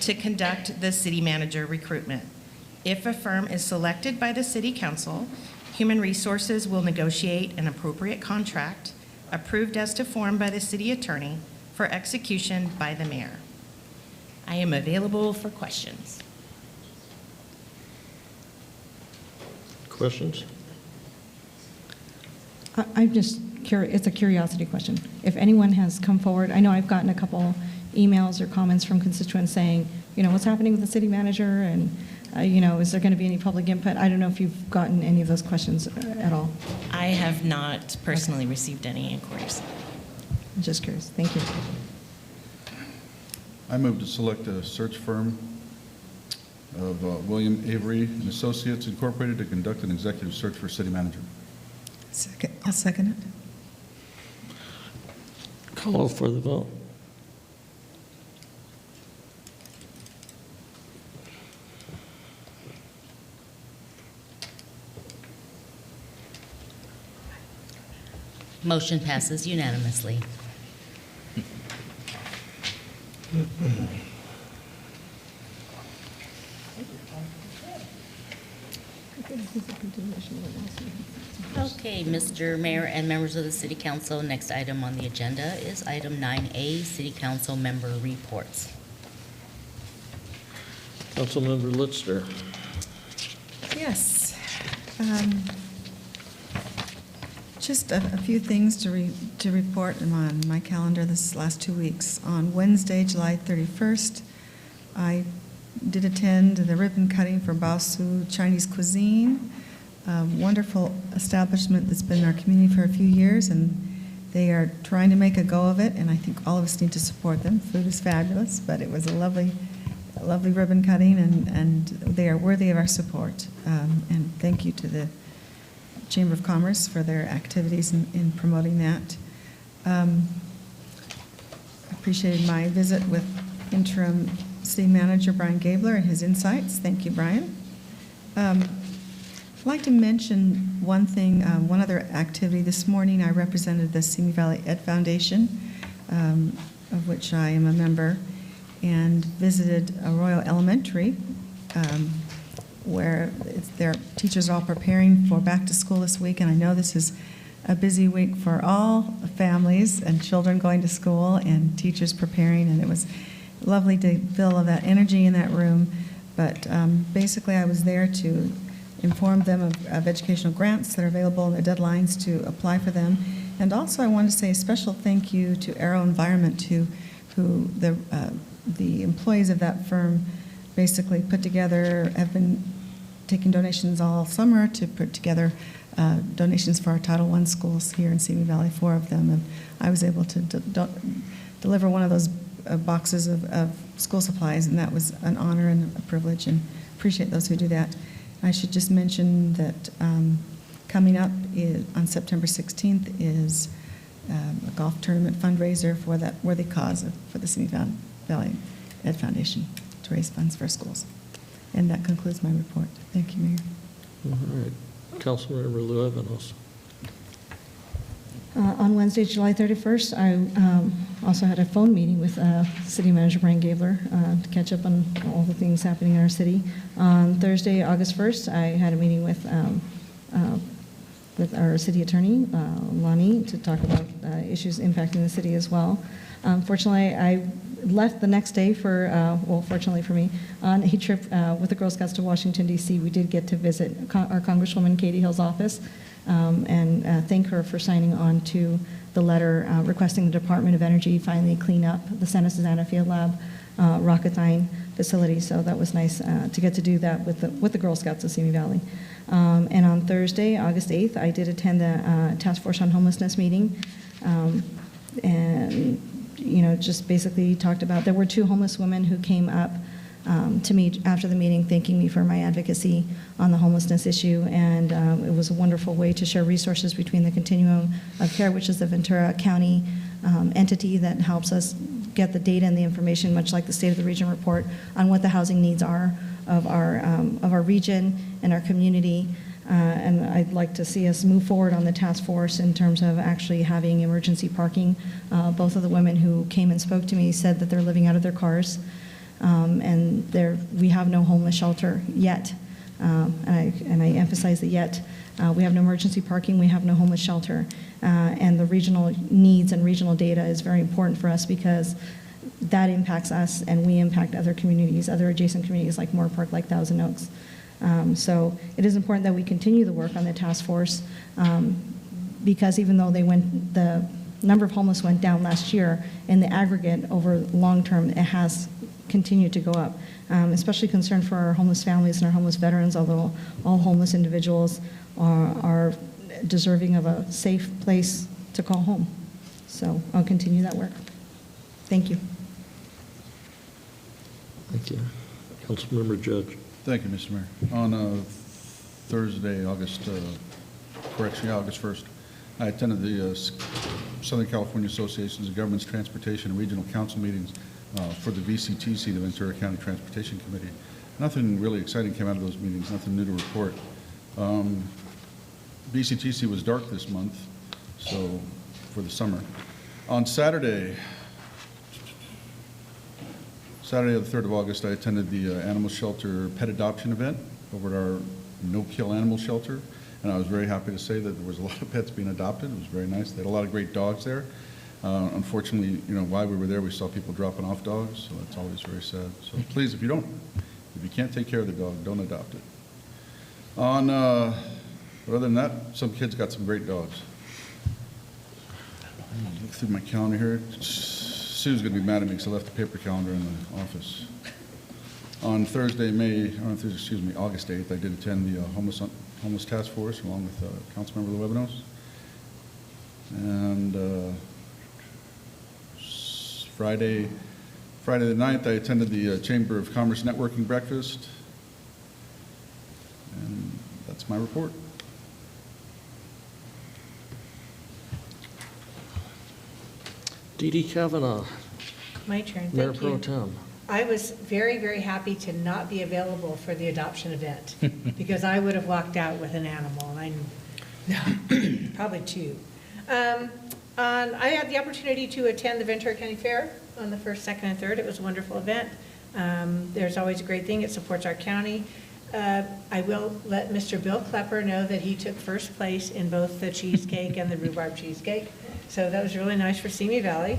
to conduct the city manager recruitment. If a firm is selected by the City Council, Human Resources will negotiate an appropriate contract approved as to form by the city attorney for execution by the mayor. I am available for questions. Questions? I'm just curious, it's a curiosity question. If anyone has come forward, I know I've gotten a couple emails or comments from constituents saying, you know, what's happening with the city manager, and, you know, is there going to be any public input? I don't know if you've gotten any of those questions at all. I have not personally received any inquiries. I'm just curious. Thank you. I move to select a search firm of William Avery and Associates Incorporated to conduct an executive search for city manager. I'll second it. Call for the vote. Motion passes unanimously. Okay, Mr. Mayor and members of the City Council, next item on the agenda is item 9A, City Council member reports. Councilmember Litzner. Yes. Just a few things to report on my calendar this last 2 weeks. On Wednesday, July 31st, I did attend the ribbon cutting for Baosu Chinese Cuisine, a wonderful establishment that's been in our community for a few years, and they are trying to make a go of it, and I think all of us need to support them. Food is fabulous, but it was a lovely ribbon cutting, and they are worthy of our support. And thank you to the Chamber of Commerce for their activities in promoting that. Appreciated my visit with interim city manager Brian Gabler and his insights. Thank you, Brian. I'd like to mention one thing, one other activity. This morning, I represented the Simi Valley Ed Foundation, of which I am a member, and visited Arroyo Elementary, where their teachers are all preparing for back to school this week. And I know this is a busy week for all families and children going to school and teachers preparing, and it was lovely to feel all that energy in that room. But basically, I was there to inform them of educational grants that are available and the deadlines to apply for them. And also, I want to say a special thank you to Aero Environment, who the employees of that firm basically put together, have been taking donations all summer to put together donations for our Title I schools here in Simi Valley, 4 of them. And I was able to deliver one of those boxes of school supplies, and that was an honor and a privilege, and appreciate those who do that. I should just mention that coming up on September 16th is a golf tournament fundraiser for that worthy cause for the Simi Valley Ed Foundation to raise funds for schools. And that concludes my report. Thank you, Mayor. All right. Councilmember Luevanos. On Wednesday, July 31st, I also had a phone meeting with City Manager Brian Gabler to catch up on all the things happening in our city. On Thursday, August 1st, I had a meeting with our city attorney, Lonnie, to talk about issues impacting the city as well. Fortunately, I left the next day for, well, fortunately for me, on a trip with the Girl Scouts to Washington, D.C. We did get to visit our Congresswoman Katie Hill's office and thank her for signing on to the letter requesting the Department of Energy finally clean up the Santa Susana Field Lab Rocketdyne facility. So that was nice to get to do that with the Girl Scouts of Simi Valley. And on Thursday, August 8th, I did attend the Task Force on Homelessness meeting. And just basically talked about, there were 2 homeless women who came up to me after the meeting thanking me for my advocacy on the homelessness issue, and it was a wonderful way to share resources between the Continuum of Care, which is the Ventura County entity that helps us get the data and the information, much like the State of the Region report, on what the housing needs are of our region and our community. And I'd like to see us move forward on the task force in terms of actually having emergency parking. Both of the women who came and spoke to me said that they're living out of their cars, and we have no homeless shelter yet. And I emphasize the yet. We have no emergency parking, we have no homeless shelter. And the regional needs and regional data is very important for us because that impacts us and we impact other communities, other adjacent communities like Moore Park, like Thousand Oaks. So it is important that we continue the work on the task force because even though the number of homeless went down last year, in the aggregate over long term, it has continued to go up. Especially concerned for our homeless families and our homeless veterans, although all homeless individuals are deserving of a safe place to call home. So I'll continue that work. Thank you. Thank you. Councilmember Judge. Thank you, Mr. Mayor. On Thursday, August 1st, I attended the Southern California Associations of Governments Transportation and Regional Council meetings for the VCTC, the Ventura County Transportation Committee. Nothing really exciting came out of those meetings, nothing new to report. VCTC was dark this month, so for the summer. On Saturday the 3rd of August, I attended the animal shelter pet adoption event over at our no-kill animal shelter, and I was very happy to say that there was a lot of pets being adopted. It was very nice. They had a lot of great dogs there. Unfortunately, while we were there, we saw people dropping off dogs, so that's always very sad. So please, if you can't take care of the dog, don't adopt it. But other than that, some kids got some great dogs. Look through my calendar here. Sue's going to be mad at me because I left the paper calendar in the office. On August 8th, I did attend the homeless task force along with Councilmember Luevanos. And Friday the 9th, I attended the Chamber of Commerce networking breakfast. And that's my report. Dee Dee Kavanaugh. My turn. Mayor Thank Pro you. Tem. I was very, very happy to not be available for the adoption event because I would have walked out with an animal, and probably two. I had the opportunity to attend the Ventura County Fair on the 1st, 2nd, and 3rd. It was a wonderful event. There's always a great thing. It supports our county. I will let Mr. Bill Klepper know that he took first place in both the cheesecake and the rhubarb cheesecake. So that was really nice for Simi Valley.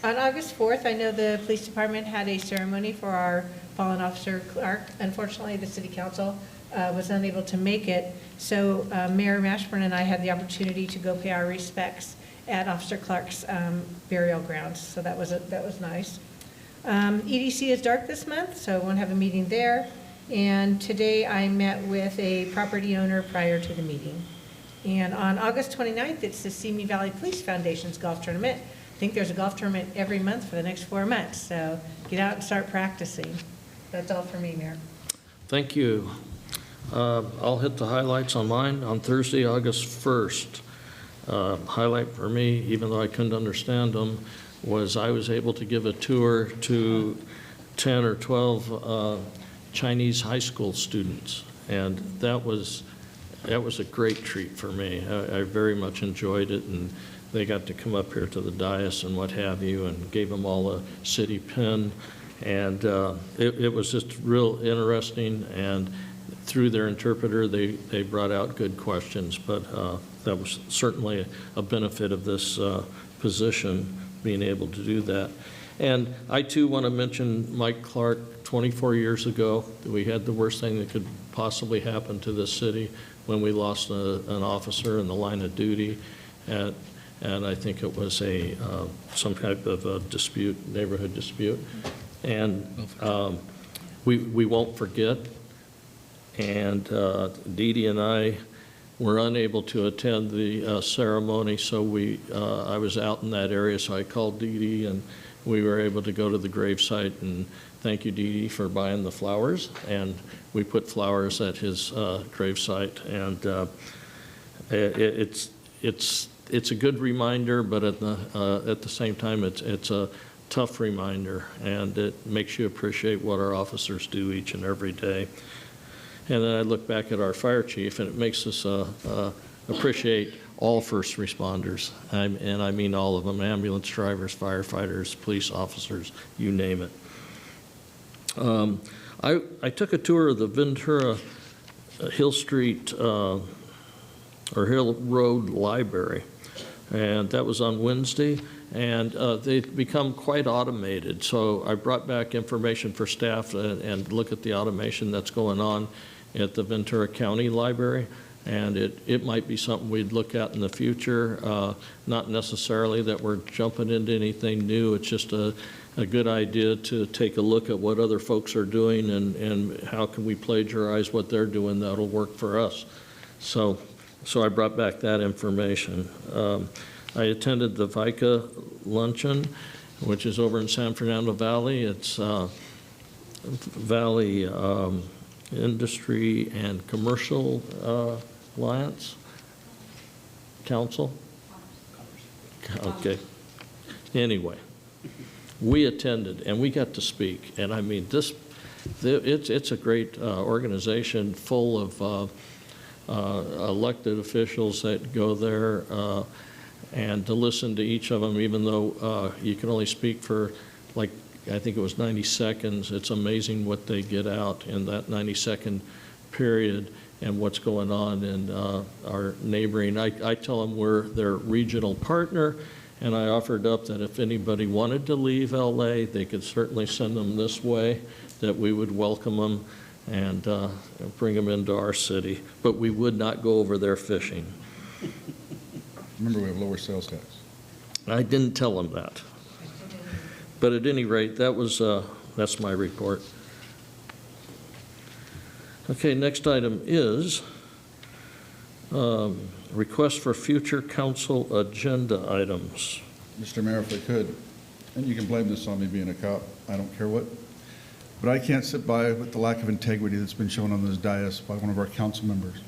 On August 4th, I know the police department had a ceremony for our fallen officer Clark. Unfortunately, the city council was unable to make it. So Mayor Mashburn and I had the opportunity to go pay our respects at Officer Clark's burial grounds. So that was nice. EDC is dark this month, so I won't have a meeting there. And today I met with a property owner prior to the meeting. And on August 29th, it's the Simi Valley Police Foundation's golf tournament. I think there's a golf tournament every month for the next 4 months, so get out and start practicing. That's all for me, Mayor. Thank you. I'll hit the highlights on mine. On Thursday, August 1st, highlight for me, even though I couldn't understand them, was I was able to give a tour to 10 or 12 Chinese high school students, and that was a great treat for me. I very much enjoyed it, and they got to come up here to the dais and what have you, and gave them all a city pin, and it was just real interesting, and through their interpreter, they brought out good questions, but that was certainly a benefit of this position, being able to do that. And I too want to mention Mike Clark. 24 years ago, we had the worst thing that could possibly happen to this city when we lost an officer in the line of duty, and I think it was some type of a dispute, neighborhood dispute, and we won't forget. And Dee Dee and I were unable to attend the ceremony, so I was out in that area, so I called Dee Dee, and we were able to go to the gravesite, and thank you, Dee Dee, for buying the flowers, and we put flowers at his gravesite, and it's a good reminder, but at the same time, it's a tough reminder, and it makes you appreciate what our officers do each and every day. And then I look back at our fire chief, and it makes us appreciate all first responders, and I mean all of them: ambulance drivers, firefighters, police officers, you name it. I took a tour of the Ventura Hill Street or Hill Road Library, and that was on Wednesday, and they've become quite automated. So I brought back information for staff and look at the automation that's going on at the Ventura County Library, and it might be something we'd look at in the future. Not necessarily that we're jumping into anything new, it's just a good idea to take a look at what other folks are doing and how can we plagiarize what they're doing that'll work for us. So I brought back that information. I attended the VICA luncheon, which is over in San Fernando Valley. It's Valley Industry and Commercial Alliance Council. Okay. Anyway, we attended and we got to speak, and I mean it's a great organization full of elected officials that go there, and to listen to each of them, even though you can only speak for like I think it was 90 seconds. It's amazing what they get out in that 90-second period and what's going on in our neighboring. I tell them we're their regional partner, and I offered up that if anybody wanted to leave LA, they could certainly send them this way, that we would welcome them and bring them into our city, but we would not go over there fishing. Remember, we have lower sales tax. I didn't tell them that. But at any rate, that's my report. Okay, next item is request for future council agenda items. Mr. Mayor, if I could, and you can blame this on me being a cop, I don't care what, but I can't sit by with the lack of integrity that's been shown on this dais by one of our council members.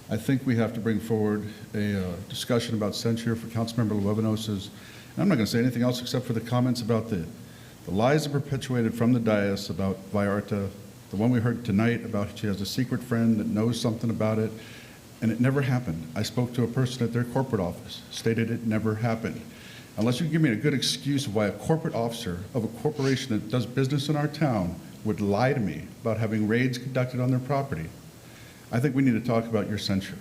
I think we have to bring forward a discussion about censure for Councilmember Luevanos's. I'm not going to say anything else except for the comments about the The lies are perpetuated from the dais about Vallarta, the one we heard tonight about she has a secret friend that knows something about it, and it never happened. I spoke to a person at their corporate office, stated it never happened. Unless you give me a good excuse of why a corporate officer of a corporation that does business in our town would lie to me about having raids conducted on their property, I think we need to talk about your censure.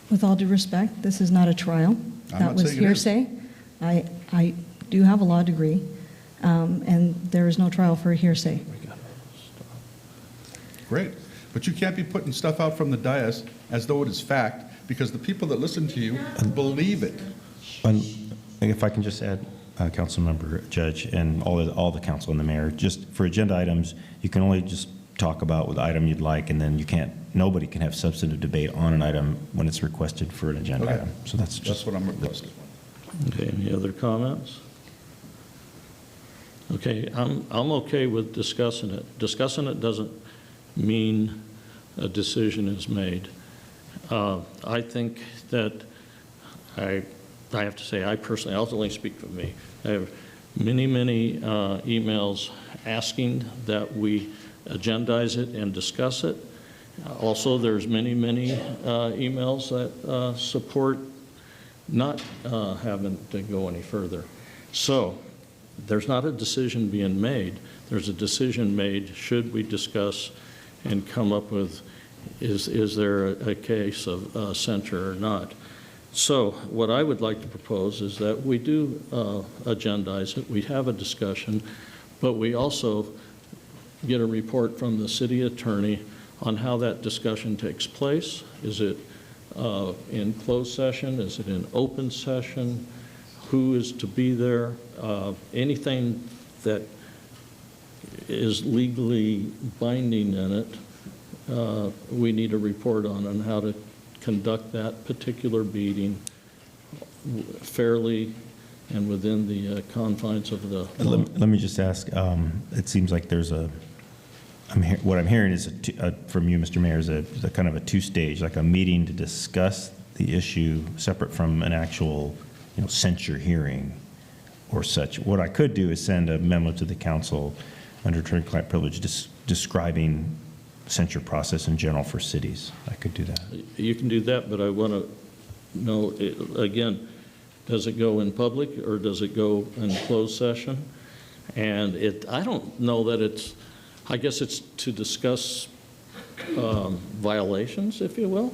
With all due respect, this is not a trial. I'm That not was saying it is. hearsay. I do have a law degree, and there is no trial for hearsay. Great. But you can't be putting stuff out from the dais as though it is fact, because the people that listen to you believe it. If I can just add, Councilmember Judge, and all the council and the mayor, just for agenda items, you can only just talk about the item you'd like, and then nobody can have substantive debate on an item when it's requested for an agenda item. So that's what I'm requesting. Okay, any other comments? Okay, I'm okay with discussing it. Discussing it doesn't mean a decision is made. I think that I have to say, I personally, I'll only speak for me. I have many emails asking that we agendize it and discuss it. Also, there's many emails that support not having to go any further. So there's not a decision being made. There's a decision made, should we discuss and come up with, is there a case of censure or not? So what I would like to propose is that we do agendize it, we have a discussion, but we also get a report from the city attorney on how that discussion takes place. Is it in closed session? Is it in open session? Who is to be there? Anything that is legally binding in it, we need a report on how to conduct that particular meeting fairly and within the confines of the law. Let me just ask, it seems like there's what I'm hearing is from you, Mr. Mayor, is a kind of a two-stage, like a meeting to discuss the issue separate from an actual, censure hearing or such. What I could do is send a memo to the council under attorney-client privilege describing censure process in general for cities. I could do that. You can do that, but I want to know, again, does it go in public or does it go in closed session? And I don't know that it's, I guess it's to discuss violations, if you will.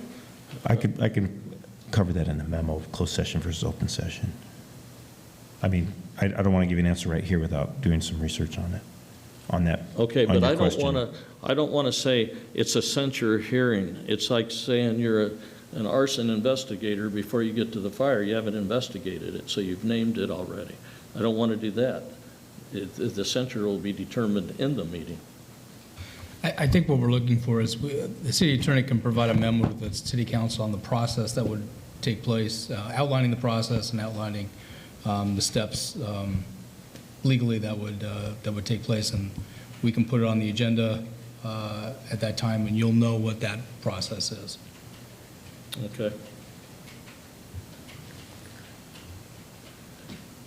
I can cover that in the memo of closed session versus open session. I mean, I don't want to give you an answer right here without doing some research on it, on that. Okay, on but your I don't want to say it's a censure hearing. It's like saying you're an arson investigator before you get to the fire. You haven't investigated it, so you've named it already. I don't want to do that. The censure will be determined in the meeting. I think what we're looking for is the city attorney can provide a memo to the city council on the process that would take place, outlining the process and outlining the steps legally that would take place, and we can put it on the agenda at that time, and you'll know what that process is. Okay.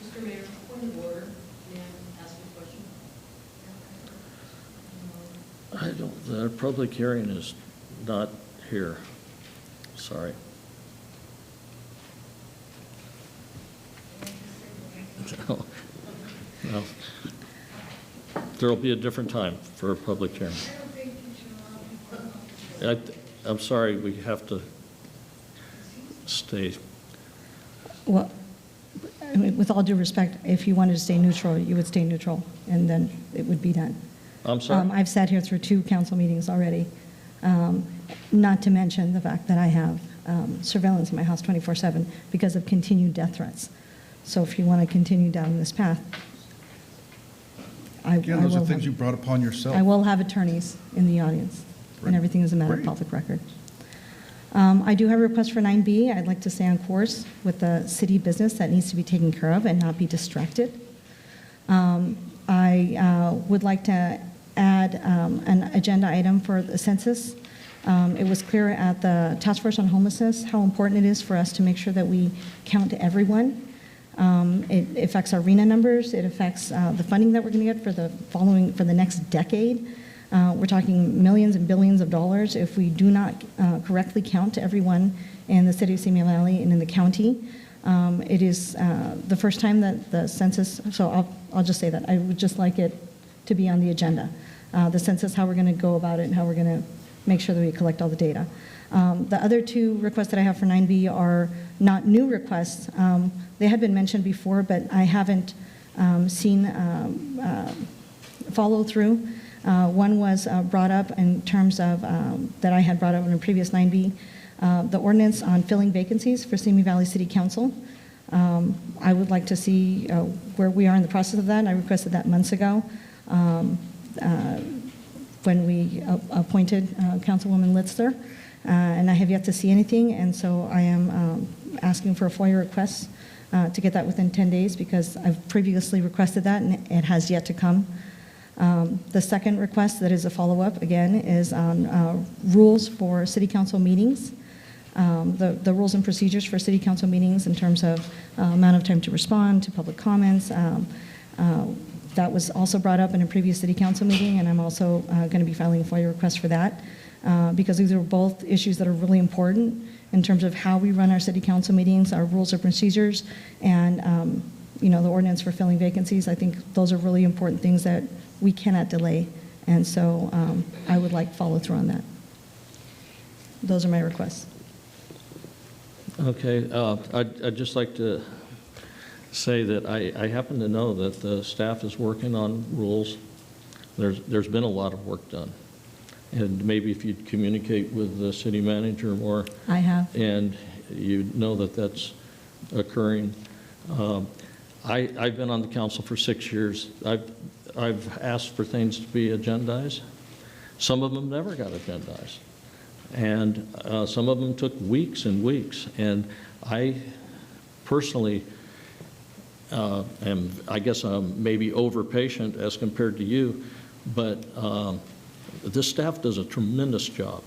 Mr. Mayor, point of order, may I ask a question? The public hearing is not here. Sorry. No. There'll be a different time for a public hearing. I'm sorry, we have to stay. Well, I mean, with all due respect, if you wanted to stay neutral, you would stay neutral, and then it would be done. I'm sorry? I've sat here through 2 council meetings already, not to mention the fact that I have surveillance in my house 24/7 because of continued death threats. So if you want to continue down this path, Again, those are things you brought upon yourself. I will have attorneys in the audience, and everything is a matter of public record. I do have a request for 9B. I'd like to stay on course with the city business that needs to be taken care of and not be distracted. I would like to add an agenda item for the census. It was clear at the Task Force on Homelessness how important it is for us to make sure that we count everyone. It affects our RENA numbers. It affects the funding that we're going to get for the next decade. We're talking millions and billions of dollars if we do not correctly count everyone in the city of Simi Valley and in the county. It is the first time that the census, so I'll just say that. I would just like it to be on the agenda. The census, how we're going to go about it and how we're going to make sure that we collect all the data. The other two requests that I have for 9B are not new requests. They had been mentioned before, but I haven't seen follow through. One was brought up in terms of, that I had brought up in a previous 9B, the ordinance on filling vacancies for Simi Valley City Council. I would like to see where we are in the process of that. I requested that months ago when we appointed Councilwoman Litzler, and I have yet to see anything, and so I am asking for a FOIA request to get that within 10 days because I've previously requested that and it has yet to come. The second request that is a follow-up, again, is on rules for city council meetings, the rules and procedures for city council meetings in terms of amount of time to respond to public comments. That was also brought up in a previous city council meeting, and I'm also going to be filing a FOIA request for that because these are both issues that are really important in terms of how we run our city council meetings, our rules and procedures, and the ordinance for filling vacancies. I think those are really important things that we cannot delay, and so I would like follow through on that. Those are my requests. Okay, I'd just like to say that I happen to know that the staff is working on rules. There's been a lot of work done. And maybe if you'd communicate with the city manager more. I have. And you know that that's occurring. I've been on the council for 6 years. I've asked for things to be agendized. Some of them never got agendized. And some of them took weeks and weeks. And I personally I guess I'm maybe over-patient as compared to you, but this staff does a tremendous job,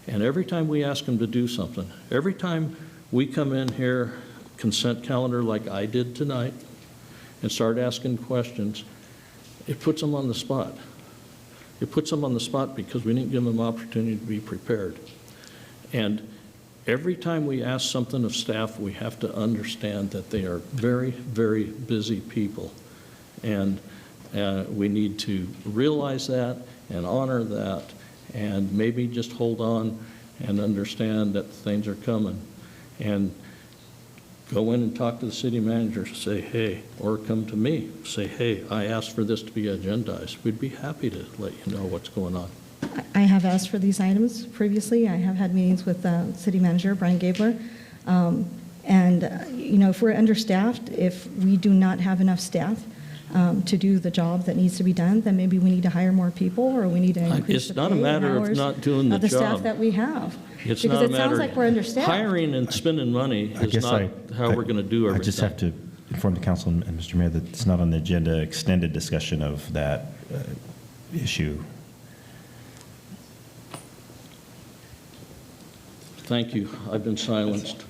and every time we ask them to do something, every time we come in here, consent calendar like I did tonight, and start asking questions, it puts them on the spot. It puts them on the spot because we didn't give them an opportunity to be prepared. And every time we ask something of staff, we have to understand that they are very, very busy people. And we need to realize that and honor that and maybe just hold on and understand that things are coming. And go in and talk to the city manager, say, hey, or come to me, say, hey, I asked for this to be agendized. We'd be happy to let you know what's going on. I have asked for these items previously. I have had meetings with city manager Brian Gabler. If we're understaffed, if we do not have enough staff to do the job that needs to be done, then maybe we need to hire more people or we need to increase the pay and hours. It's not a matter of not doing the job. The staff that we have. It's because not a it matter sounds like we're understaffed. Hiring and spending money is not how we're going to do everything. I just have to inform the council and Mr. Mayor that it's not on the agenda, extended discussion of that issue. Thank you. I've been silenced.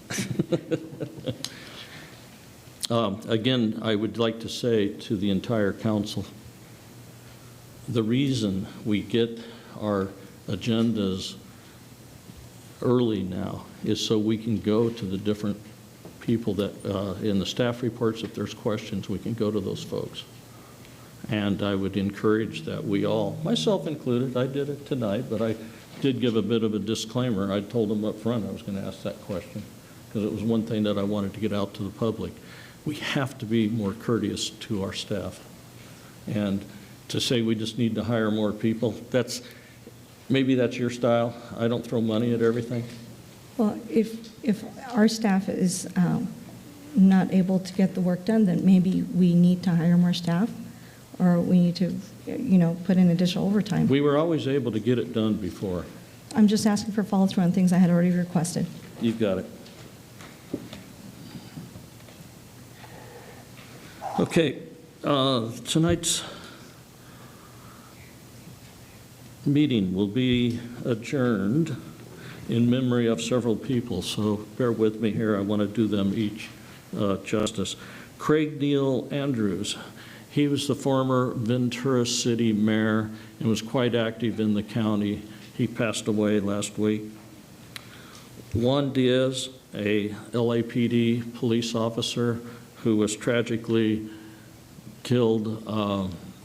Again, I would like to say to the entire council, the reason we get our agendas early now is so we can go to the different people that, in the staff reports, if there's questions, we can go to those folks. And I would encourage that we all, myself included, I did it tonight, but I did give a bit of a disclaimer. I told them up front I was going to ask that question because it was one thing that I wanted to get out to the public. We have to be more courteous to our staff. And to say we just need to hire more people, maybe that's your style. I don't throw money at everything. Well, if our staff is not able to get the work done, then maybe we need to hire more staff or we need to, put in additional overtime. We were always able to get it done before. I'm just asking for follow-through on things I had already requested. You've got it. Okay, tonight's meeting will be adjourned in memory of several people, so bear with me here. I want to do them each justice. Craig Neal Andrews, he was the former Ventura City mayor and was quite active in the county. He passed away last week. Juan Diaz, a LAPD police officer who was tragically killed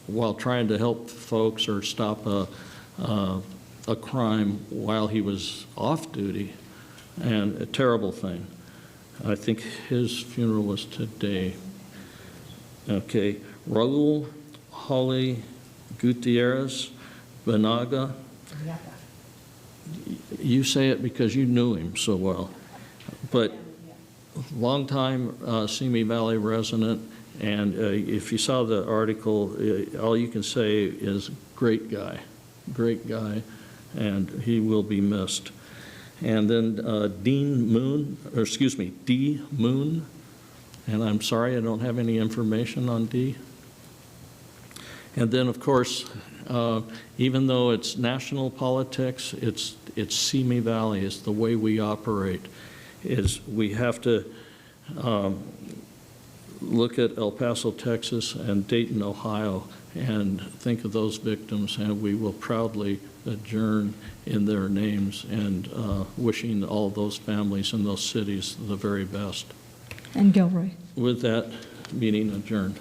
while trying to help folks or stop a crime while he was off duty, and a terrible thing. I think his funeral was today. Okay, Raul Holly Gutierrez Benaga. You say it because you knew him so well, but longtime Simi Valley resident, and if you saw the article, all you can say is great guy, and he will be missed. And then D. Moon, and I'm sorry I don't have any information on D. And then, of course, even though it's national politics, it's Simi Valley, it's the way we operate, is we have to look at El Paso, Texas, and Dayton, Ohio, and think of those victims, and we will proudly adjourn in their names, and wishing all those families in those cities the very best. And Gilroy. With that, meeting adjourned.